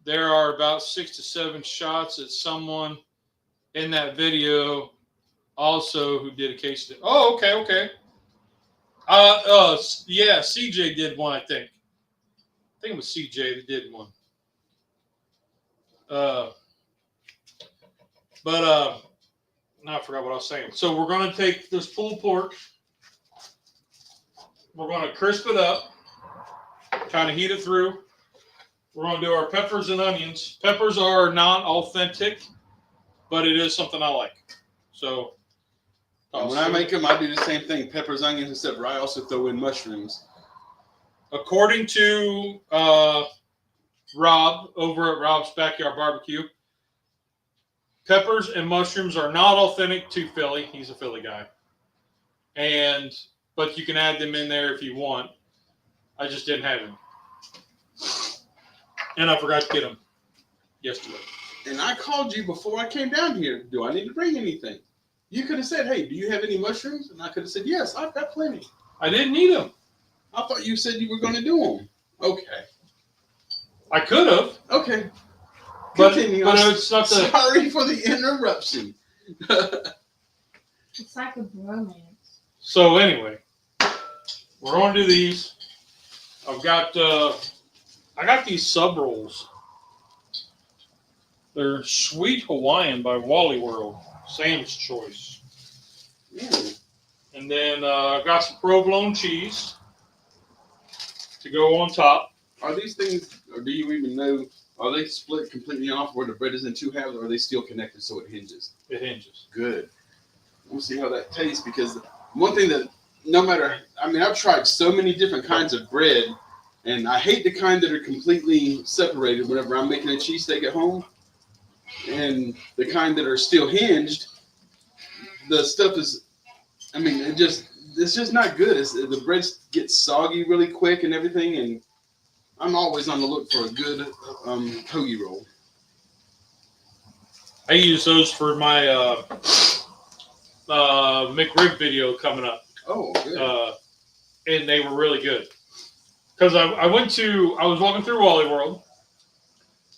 There are about 6 to 7 shots at someone in that video also who did a case. Oh, okay. Yeah, CJ did one, I think. I think it was CJ that did one. No, I forgot what I was saying. So we're going to take this pulled pork. We're going to crisp it up, kind of heat it through. We're going to do our peppers and onions. Peppers are not authentic, but it is something I like. So when I make them, I do the same thing. Peppers, onions, except for I also throw in mushrooms. According to Rob over at Rob's Backyard Barbecue, peppers and mushrooms are not authentic to Philly. He's a Philly guy. But you can add them in there if you want. I just didn't have them. And I forgot to get them yesterday. And I called you before I came down here. Do I need to bring anything? You could have said, hey, do you have any mushrooms? And I could have said, yes, I've got plenty. I didn't need them. I thought you said you were going to do them. Okay. I could have. Okay. But continue. it's not the... Sorry for the interruption. It's like a bromance. So anyway, we're going to do these. I've got... I got these sub rolls. They're Sweet Hawaiian by Wally World. Sam's Choice. Mm. And then I've got some provolone cheese to go on top. Are these things, or do you even know, are they split completely off where the bread is in two halves, or are they still connected so it hinges? It hinges. Good. We'll see how that tastes, because one thing that, no matter, I mean, I've tried so many different kinds of bread, and I hate the kind that are completely separated whenever I'm making a cheesesteak at home. And the kind that are still hinged, the stuff is, I mean, it's just not good. The bread gets soggy really quick and everything, and I'm always on the look for a good hoagie roll. I use those for my McRib video coming up. Oh, good. And they were really good. Because I was walking through Wally World,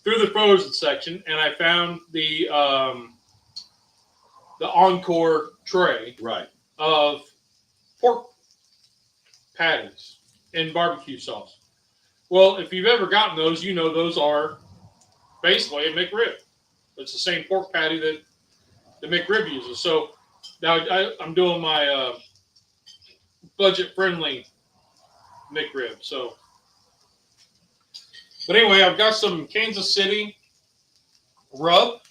through the frozen section, and I found the Encore tray of pork patties in barbecue sauce. Well, if you've ever gotten those, you know those are basically a McRib. It's the same pork patty that the McRib uses. So now I'm doing my budget-friendly McRib. So, but anyway, I've got some Kansas City rub.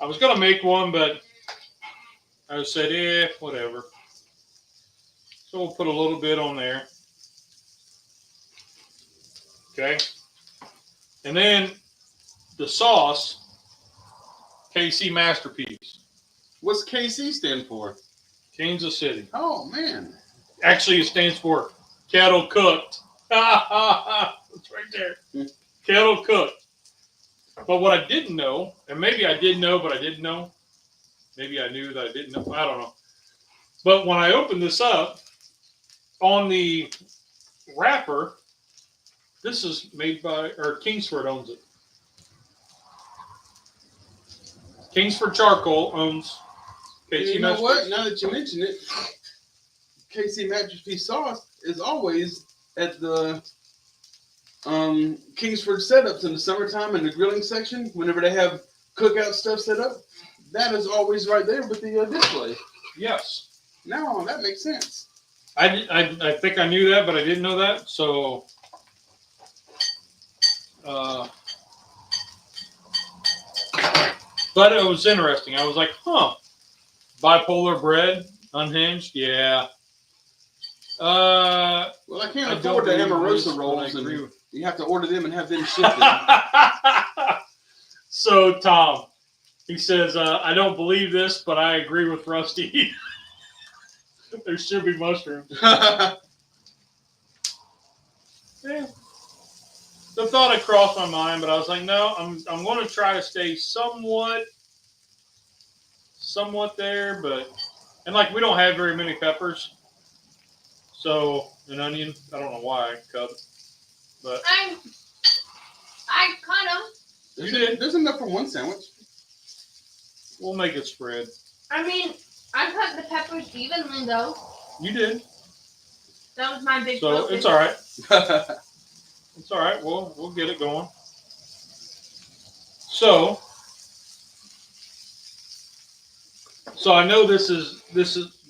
I was gonna make one, but I said, whatever. So we'll put a little bit on there. Okay. And then the sauce, KC Masterpiece. What's KC stand for? Kansas City. Oh, man. Actually, it stands for Kettle Cooked. It's right there. Kettle Cooked. But what I didn't know, and maybe I did know, but I didn't know. Maybe I knew that I didn't know. I don't know. But when I opened this up, on the wrapper, this is made by, or Kingsford owns it. Kingsford Charcoal owns KC You know Masterpiece. what? Now that you mention it, KC masterpiece sauce is always at the Kingsford setups in the summertime in the grilling section. Whenever they have cookout stuff set up, that is always right there with the display. Yes. No, that makes sense. I think I knew that, but I didn't know that. So, but it was interesting. I was like, huh, bipolar bread, unhinged, yeah. Well, I can't afford the Amorosa rolls, and you have to order them and have them shipped. So, Tom, he says, I don't believe this, but I agree with Rusty. There should be mushrooms. Yeah. The thought had crossed my mind, but I was like, no, I'm going to try to stay somewhat there, but, and like, we don't have very many peppers. So, an onion, I don't know why I cut it, but. I kind of. You did. There's enough for one sandwich. We'll make it spread. I mean, I cut the peppers evenly, though. You did. That was my big So, focus. it's all right. It's all right. We'll get it going. So I know this is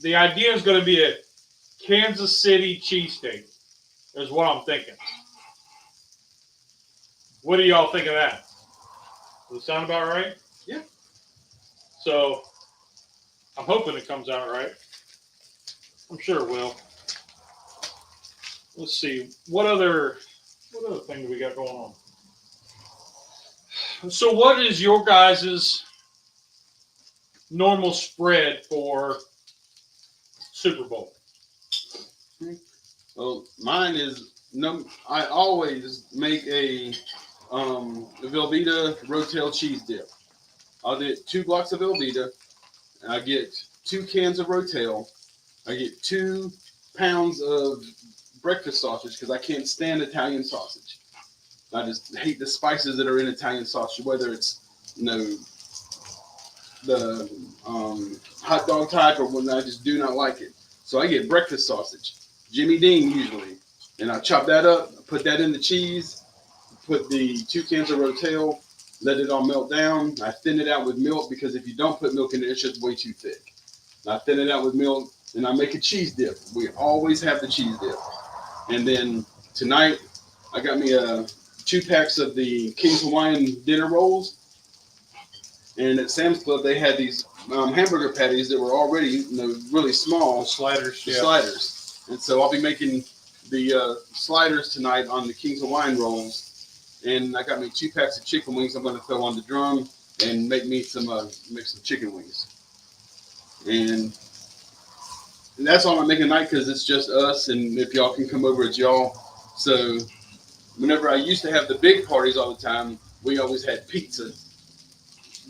the idea is going to be a Kansas City cheesesteak, is what I'm thinking. What do y'all think of that? Does it sound about right? Yeah. So I'm hoping it comes out right. I'm sure it will. Let's see. What other thing do we got going on? So what is your guys' normal spread for Super Bowl? Well, mine is I always make a Velveeta Rotel cheese dip. I'll get 2 blocks of Velveeta, and I get 2 cans of Rotel. I get 2 pounds of breakfast sausage because I can't stand Italian sausage. I just hate the spices that are in Italian sausage, whether it's the hot dog type or when I just do not like it. So I get breakfast sausage, Jimmy Dean usually, and I chop that up, put that in the cheese, put the 2 cans of Rotel, let it all melt down. I thin it out with milk because if you don't put milk in it, it's just way too thick. I thin it out with milk and I make a cheese dip. We always have the cheese dip. And then tonight I got me 2 packs of the King's Hawaiian dinner rolls. And at Sam's Club they had these hamburger patties that were already really small. Sliders. Yeah. Sliders. And so I'll be making the sliders tonight on the King's Hawaiian rolls. And I got me 2 packs of chicken wings I'm going to throw on the drum and make some chicken wings. And that's all I'm making tonight because it's just us. And if y'all can come over, it's y'all. So whenever I used to have the big parties all the time, we always had pizza.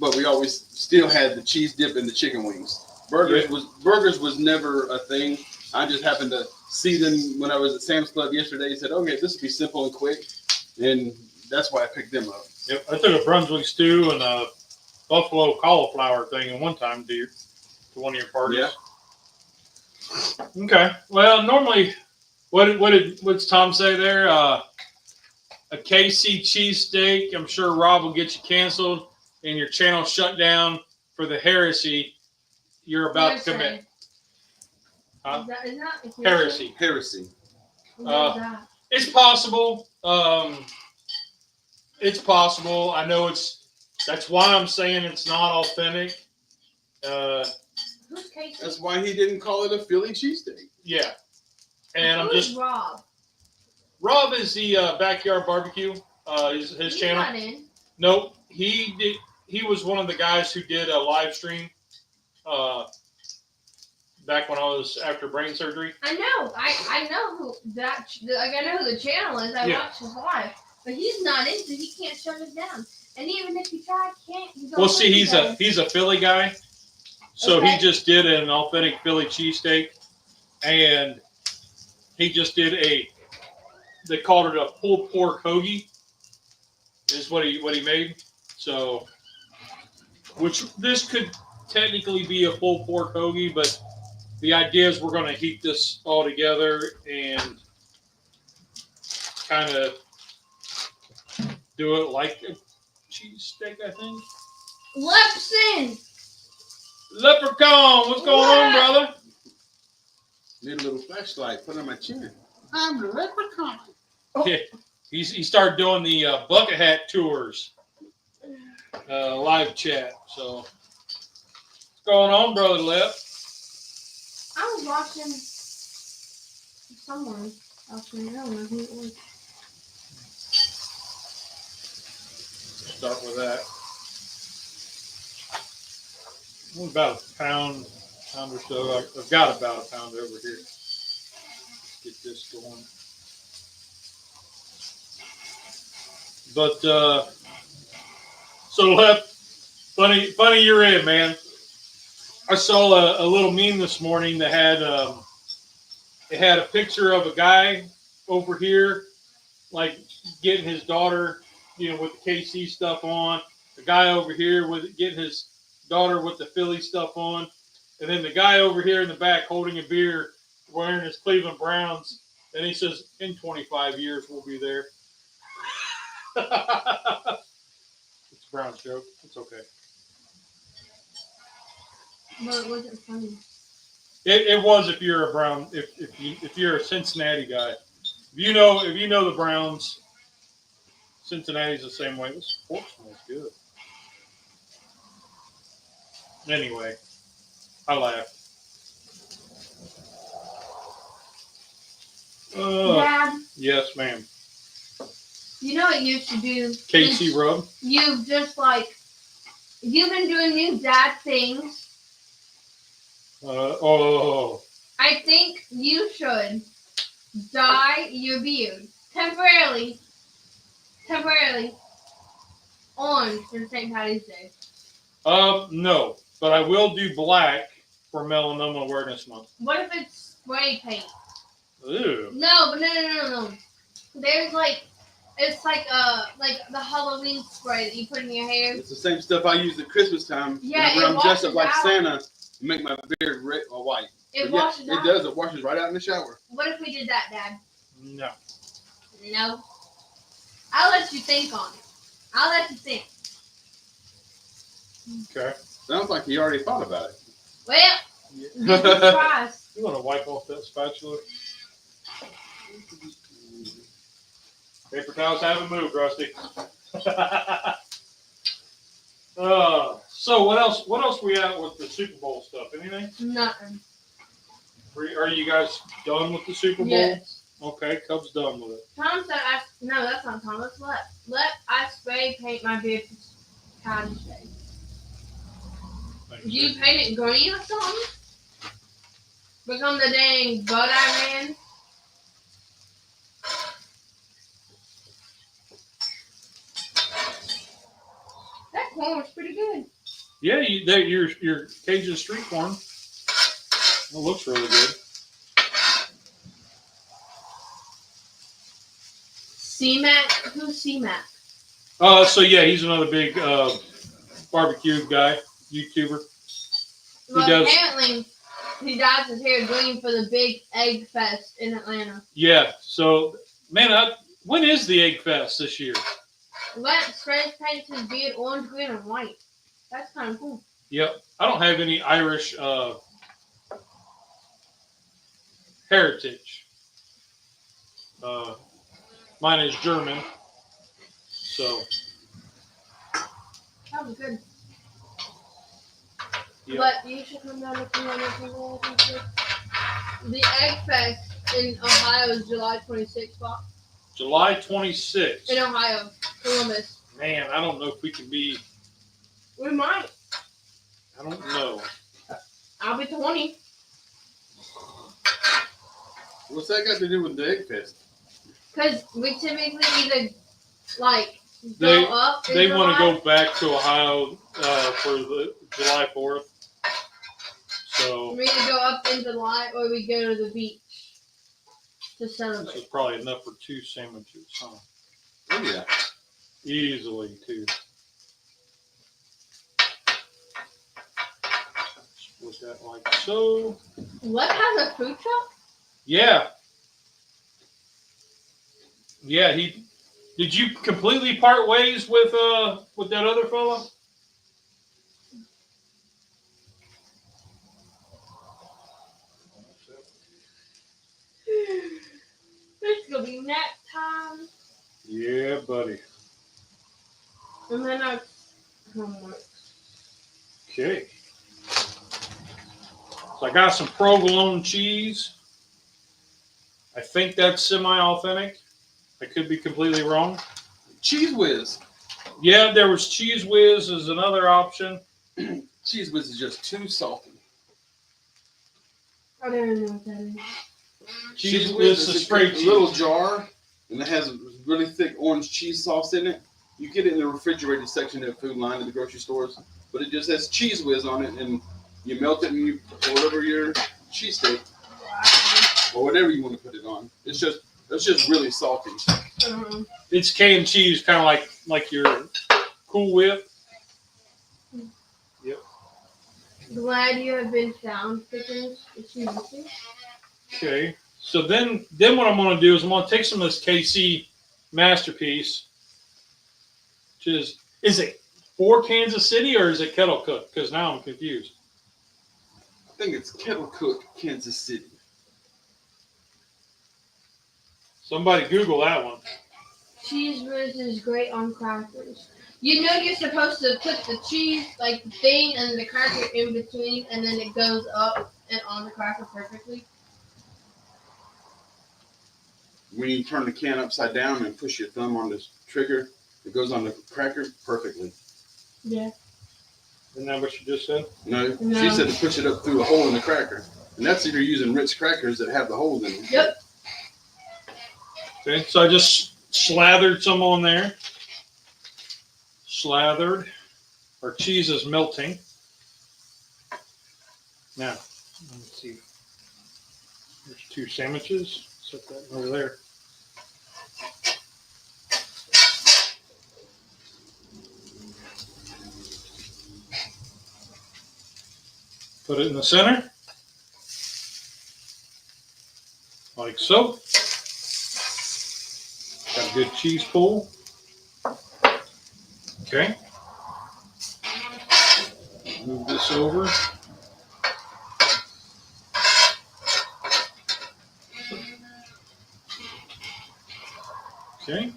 But we always still had the cheese dip and the chicken wings. Burgers was never a thing. I just happened to see them when I was at Sam's Club yesterday and said, okay, this will be simple and quick. And that's why I picked them up. Yep, I took a Brunswick stew and a buffalo cauliflower thing at one time to one of your parties. Yeah. Okay. Well, normally, what's Tom say there? A KC Cheesesteak. I'm sure Rob will get you canceled and your channel shut down for the heresy you're about to commit. Is that Heresy. Heresy. What is that? It's possible. It's possible. I know that's why I'm saying it's not authentic. Who's Casey? That's why he didn't call it a Philly cheesesteak. Yeah. And Who's Rob? Rob is the Backyard Barbecue. His channel. Not in. Nope. He did. He was one of the guys who did a live stream. Back when I was after brain surgery. I know. I know who that. Like I know who the channel is. I watched his live, but he's not in, so he can't shut it down. And even if he tried, can't. Well, see, he's a Philly guy, so Okay. he just did an authentic Philly cheesesteak, and he just did they called it a pulled pork hoagie, is what he made. So, which this could technically be a pulled pork hoagie, but the idea is we're going to heat this all together and kind of do it like a cheesesteak, I think. Lepson! Leprechaun, what's going on, brother? Need a little flashlight. Put it on my chin. I'm the leprechaun. Yeah, he started doing the bucket hat tours, live chat. So, what's going on, brother Lep? I was watching someone else. I don't know who it was. Start with that. About a pound or so. I've got about a pound over here. Get this going. But so Lep, funny you're in, man. I saw a little meme this morning that had it had a picture of a guy over here, like getting his daughter, with the KC stuff on. The guy over here with getting his daughter with the Philly stuff on, and then the guy over here in the back holding a beer, wearing his Cleveland Browns, and he says, "In 25 years, we'll be there." It's a Browns joke. It's okay. But it wasn't funny. It was if you're a Brown, if you're a Cincinnati guy, if you know the Browns, Cincinnati's the same way. This pork smells good. Anyway, I laughed. Dad, Yes, ma'am. you know what you should do? KC rub. You've been doing new dad things. I think you should dye your beard temporarily orange for St. Patty's Day. No, but I will do black for Melanoma Awareness Month. What if it's spray paint? Ew. No. There's it's like the Halloween spray that you put in your hair. It's the same stuff I use at Christmas time. Yeah, whenever I'm dressed up like out. Santa and make my beard red or white. It But washes out. It does. It washes right out in the shower. What if we did that, Dad? No. No. I'll let you think on it. I'll let you think. Okay. Sounds like he already thought about it. Well, be surprised. You want to wipe off that spatula? Paper towels haven't moved, Rusty. So what else? What else we at with the Super Bowl stuff? Anything? Nothing. Are you guys done with the Super Bowl? Yes. Okay, Cubs done with it. Tom said no, that's not Tom. That's I spray paint my beard for Patty's Day. Thank Do you paint it green or something? Become the dang boat I ran? That corn was pretty good. Yeah, your Cajun street corn. It looks really good. C-Mac? Who's C-Mac? So yeah, he's another big barbecue guy, YouTuber. Well, does. apparently he dyes his hair green for the big Egg Fest in Atlanta. Yeah. So man, when is the Egg Fest this year? Lance paints his beard orange, green, and white. That's kind of cool. Yep. I don't have any Irish heritage. Mine is German. So. That was good. Yep. But you should come down if you want to. The Egg Fest in Ohio is July 26th. July 26th. In Ohio, Columbus. Man, I don't know if we can be. We might. I don't know. I'll be 20. What's that got to do with the Egg Fest? Because we typically either They go up. they want to go back to Ohio for the July 4th. So We either go up in July or we go to the beach to this celebrate. is probably enough for 2 sandwiches, huh? Oh yeah. Easily 2. Split Put that like so. What has a food truck? Yeah. Yeah, he did you completely part ways with that other fella? It's gonna be nap time. Yeah, buddy. And then I homework. Okay. So I got some provolone cheese. I think that's semi-authentic. I could be completely wrong. Cheese Whiz. Yeah, there was Cheese Whiz as another option. Cheese Whiz is just too salty. I don't even know what that is. Cheese Whiz is straight a cheese. little jar, and it has really thick orange cheese sauce in it. You get it in the refrigerated section of Food Line at the grocery stores, but it just has Cheese Whiz on it, and you melt it and you pour it over your cheesesteak or whatever you want to put it on. It's just really salty. It's canned cheese, kind of like your Cool Whip. Yep. Glad you have been found, Pickens. Okay. So then what I'm going to do is I'm going to take some of this KC Masterpiece, which is it for Kansas City or is it kettle cooked? Because now I'm confused. I think it's kettle cooked Kansas City. Somebody Google that one. Cheese Whiz is great on crackers. You know you're supposed to put the cheese, like the thing, and the cracker in between, and then it goes up and on the cracker perfectly. When you turn the can upside down and push your thumb on the trigger, it goes on the cracker perfectly. Yeah. Isn't that what you just said? No, No. she said to push it up through a hole in the cracker. And that's if you're using Ritz crackers that have the holes in them. Yep. Okay, so I just slathered some on there. Slathered. Our cheese is melting. Now, let's see. There's 2 sandwiches. Set that over there. Put it in the center. Like so. Got a good cheese pool. Okay. Move this over. Okay.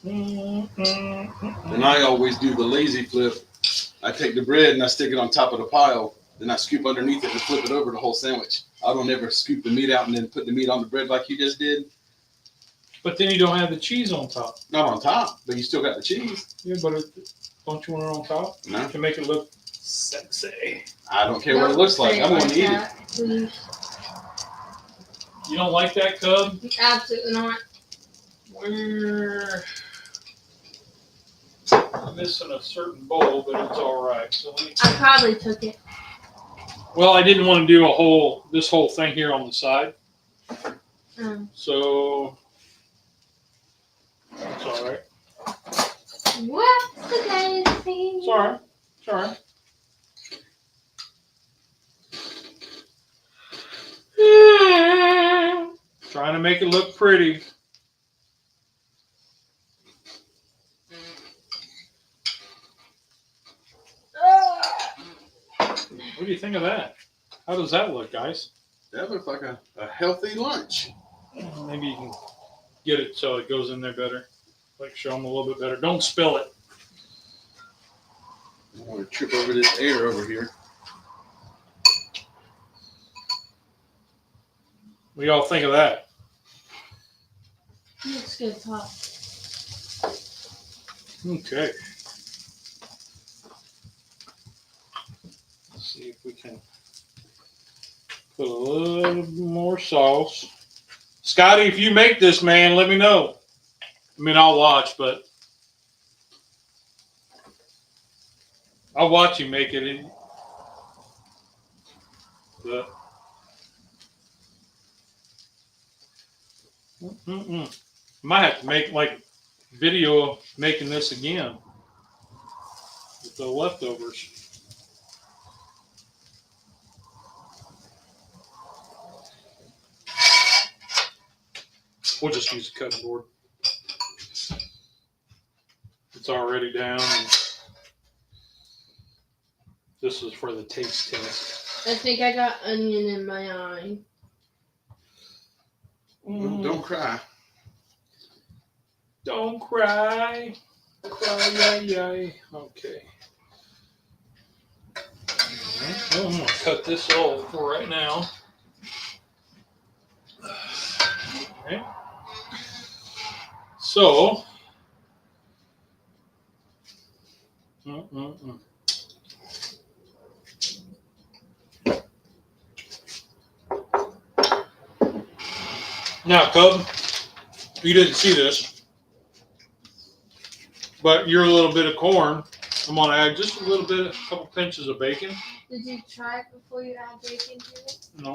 And I always do the lazy flip. I take the bread and I stick it on top of the pile. Then I scoop underneath it and flip it over the whole sandwich. I don't ever scoop the meat out and then put the meat on the bread like you just did. But then you don't have the cheese on top. Not on top, but you still got the cheese. Yeah, but don't you want it on top? No. To make it look sexy. I don't care what it looks like. I'm going to eat it. Please. You don't like that, Cub? Absolutely not. We're missing a certain bowl, but it's all right. So I probably took it. well, I didn't want to do this whole thing here on the side. So it's all right. What's today's thing? It's all right. It's all right. Trying to make it look pretty. What do you think of that? How does that look, guys? That looks like a healthy lunch. Maybe you can get it so it goes in there better. Like show them a little bit better. Don't spill it. I don't want to trip over this air over here. What do y'all think of that? Looks good, Pop. Okay. Let's see if we can put a little more sauce. Scotty, if you make this, man, let me know. I mean, I'll watch, but I'll watch you make it. But might have to make like video of making this again with the leftovers. We'll just use a cutting board. It's already down. This is for the taste test. I think I got onion in my eye. Don't cry. Don't cry. Cry, yay. Okay. Well, I'm going to cut this off for right now. Okay. So, now, Cub, you didn't see this, but your little bit of corn, I'm going to add just a little bit, a couple pinches of bacon. Did you try it before you add bacon to it? No.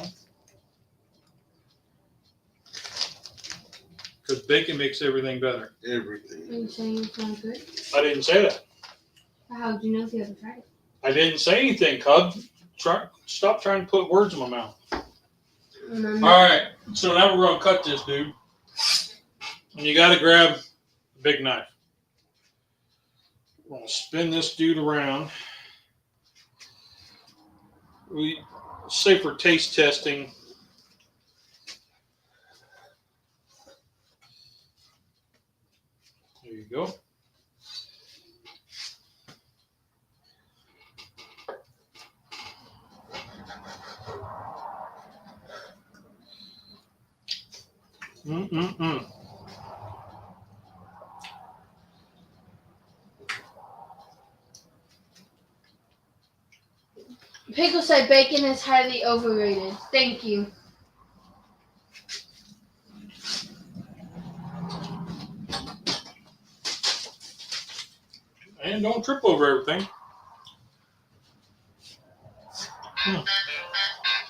Because bacon makes everything better. Everything. Are you saying it's not good? I didn't say that. How would you know if you haven't tried it? I didn't say anything, Cub. Stop trying to put words in my mouth. All right, so now we're going to cut this, dude. And you got to grab a big knife. We're going to spin this dude around. We say for taste testing, there you go. Pickle said bacon is highly overrated. Thank you. And don't trip over everything.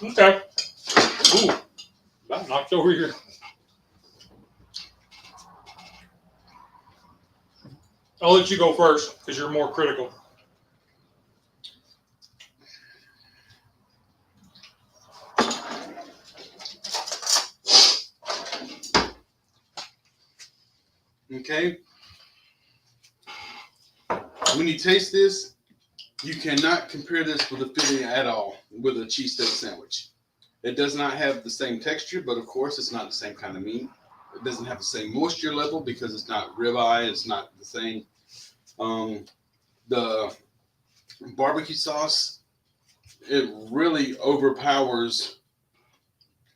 Okay. Ooh, about knocked over here. I'll let you go first because you're more critical. Okay. When you taste this, you cannot compare this with a filling at all with a cheesesteak sandwich. It does not have the same texture, but of course it's not the same kind of meat. It doesn't have the same moisture level because it's not ribeye. It's not the same. The barbecue sauce, it really overpowers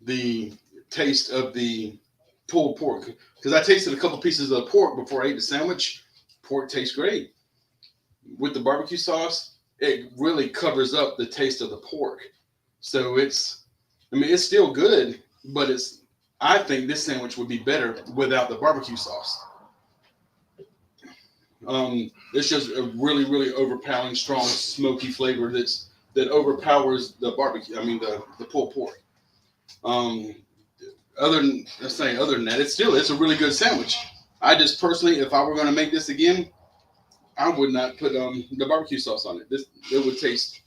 the taste of the pulled pork. Because I tasted a couple pieces of pork before I ate the sandwich. Pork tastes great. With the barbecue sauce, it really covers up the taste of the pork. So it's still good, but I think this sandwich would be better without the barbecue sauce. It's just a really, really overpowering, strong, smoky flavor that overpowers the barbecue. The pulled pork. Other than that, it's a really good sandwich. I just personally, if I were going to make this again, I would not put the barbecue sauce on it. It would taste,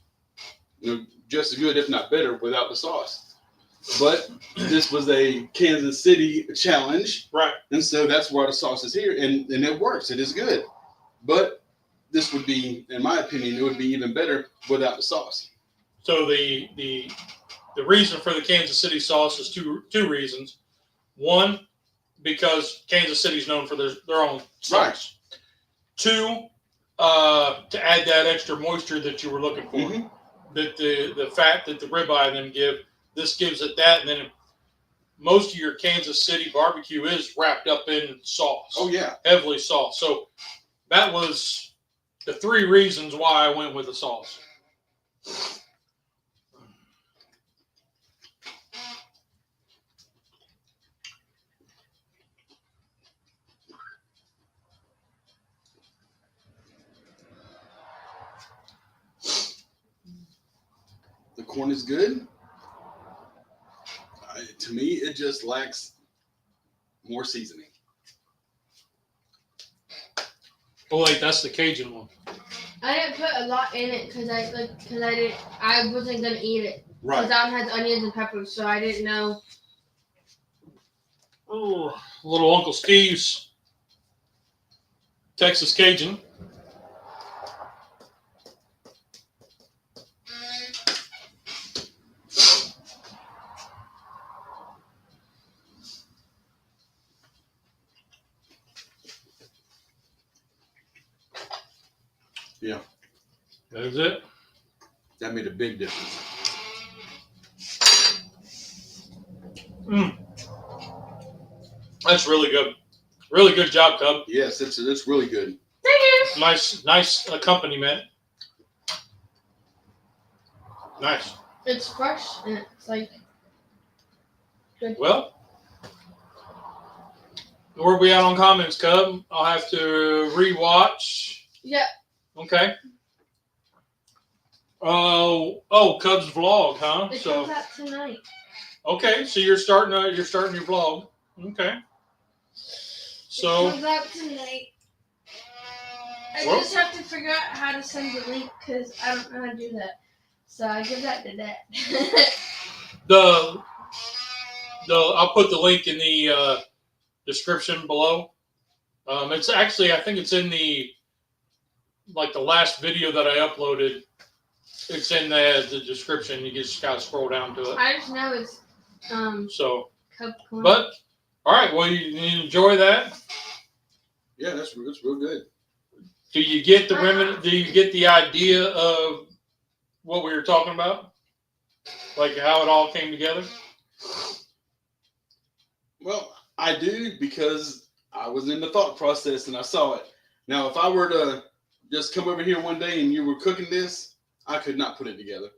just as good, if not better, without the sauce. But this was a Kansas City challenge, right? And so that's why the sauce is here, and it works. It is good. But this would be, in my opinion, it would be even better without the sauce. So the reason for the Kansas City sauce is two reasons. One, because Kansas City is known for their own sauce. Right. Two, to add that extra moisture that you were looking for. Mm-hmm. That the fat that the ribeye then this gives it that, and then most of your Kansas City barbecue is wrapped up in sauce. Oh yeah, heavily sauce. So that was the three reasons why I went with the sauce. The corn is good. To me, it just lacks more seasoning. Oh wait, that's the Cajun one. I didn't put a lot in it because I wasn't gonna eat it. Right. Because that one has onions and peppers, so I didn't know. Oh, little Uncle Steve's Texas Cajun. Yeah. That is it. That made a big difference. That's really good. Really good job, Cub. Yes, it's really good. Thank you. Nice accompaniment. Nice. It's fresh and it's like good. Well, where are we at on comments, Cub? I'll have to rewatch. Yeah. Okay. Oh, Cub's vlog, huh? It So comes out tonight. okay, so you're starting your vlog. Okay. So It comes out tonight. I Well- just have to figure out how to send the link because I don't know how to do that. So I give that to Dad. I'll put the link in the description below. It's actually, I think it's in the last video that I uploaded. It's in the description. You just gotta scroll down to it. I just know it's So, Cub Corn. but all right, well, you enjoy that. Yeah, that's real good. Do you get the idea of what we were talking about? Like how it all came together? Well, I do because I was in the thought process and I saw it. Now, if I were to just come over here one day and you were cooking this, I could not put it together.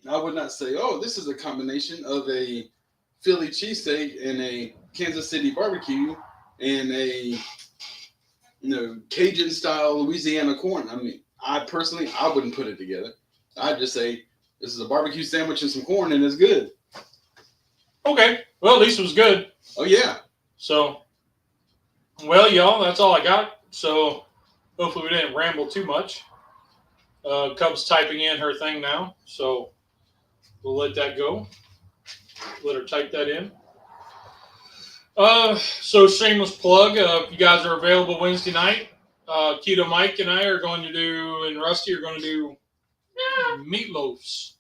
I would not say, oh, this is a combination of a Philly cheesesteak and a Kansas City barbecue and a Cajun style Louisiana corn. I mean, I wouldn't put it together. I'd just say this is a barbecue sandwich and some corn and it's good. Okay. Well, at least it was good. Oh yeah. So, well, y'all, that's all I got. So, hopefully we didn't ramble too much. Cub's typing in her thing now, so we'll let that go. Let her type that in. So shameless plug. If you guys are available Wednesday night, Keto Mike and I are going to do, and Rusty are going to do meatloafs.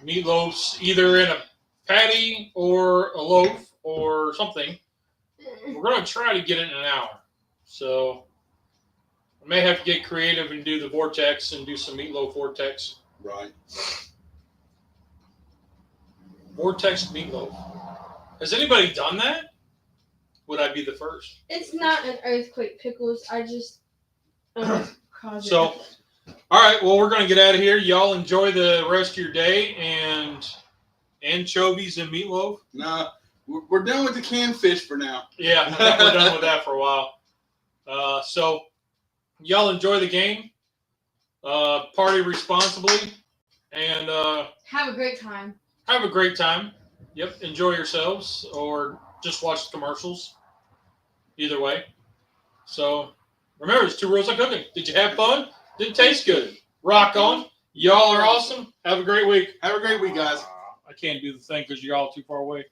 Meatloafs either in a patty or a loaf or something. We're going to try to get it in an hour. So I may have to get creative and do the vortex and do some meatloaf vortex. Right. Vortex meatloaf. Has anybody done that? Would I be the first? It's not an earthquake pickles. I just caused it. So, all right. Well, we're going to get out of here. Y'all enjoy the rest of your day and anchovies and meatloaf. Nah, we're done with the canned fish for now. Yeah, I think we're done with that for a while. So, y'all enjoy the game. Party responsibly. And Have a great time. have a great time. Yep, enjoy yourselves or just watch the commercials. Either way. So, remember, it's 2 rules of cooking. Did you have fun? Did it taste good? Rock on. Y'all are awesome. Have a great week. Have a great week, guys. I can't do the thing because you're all too far away.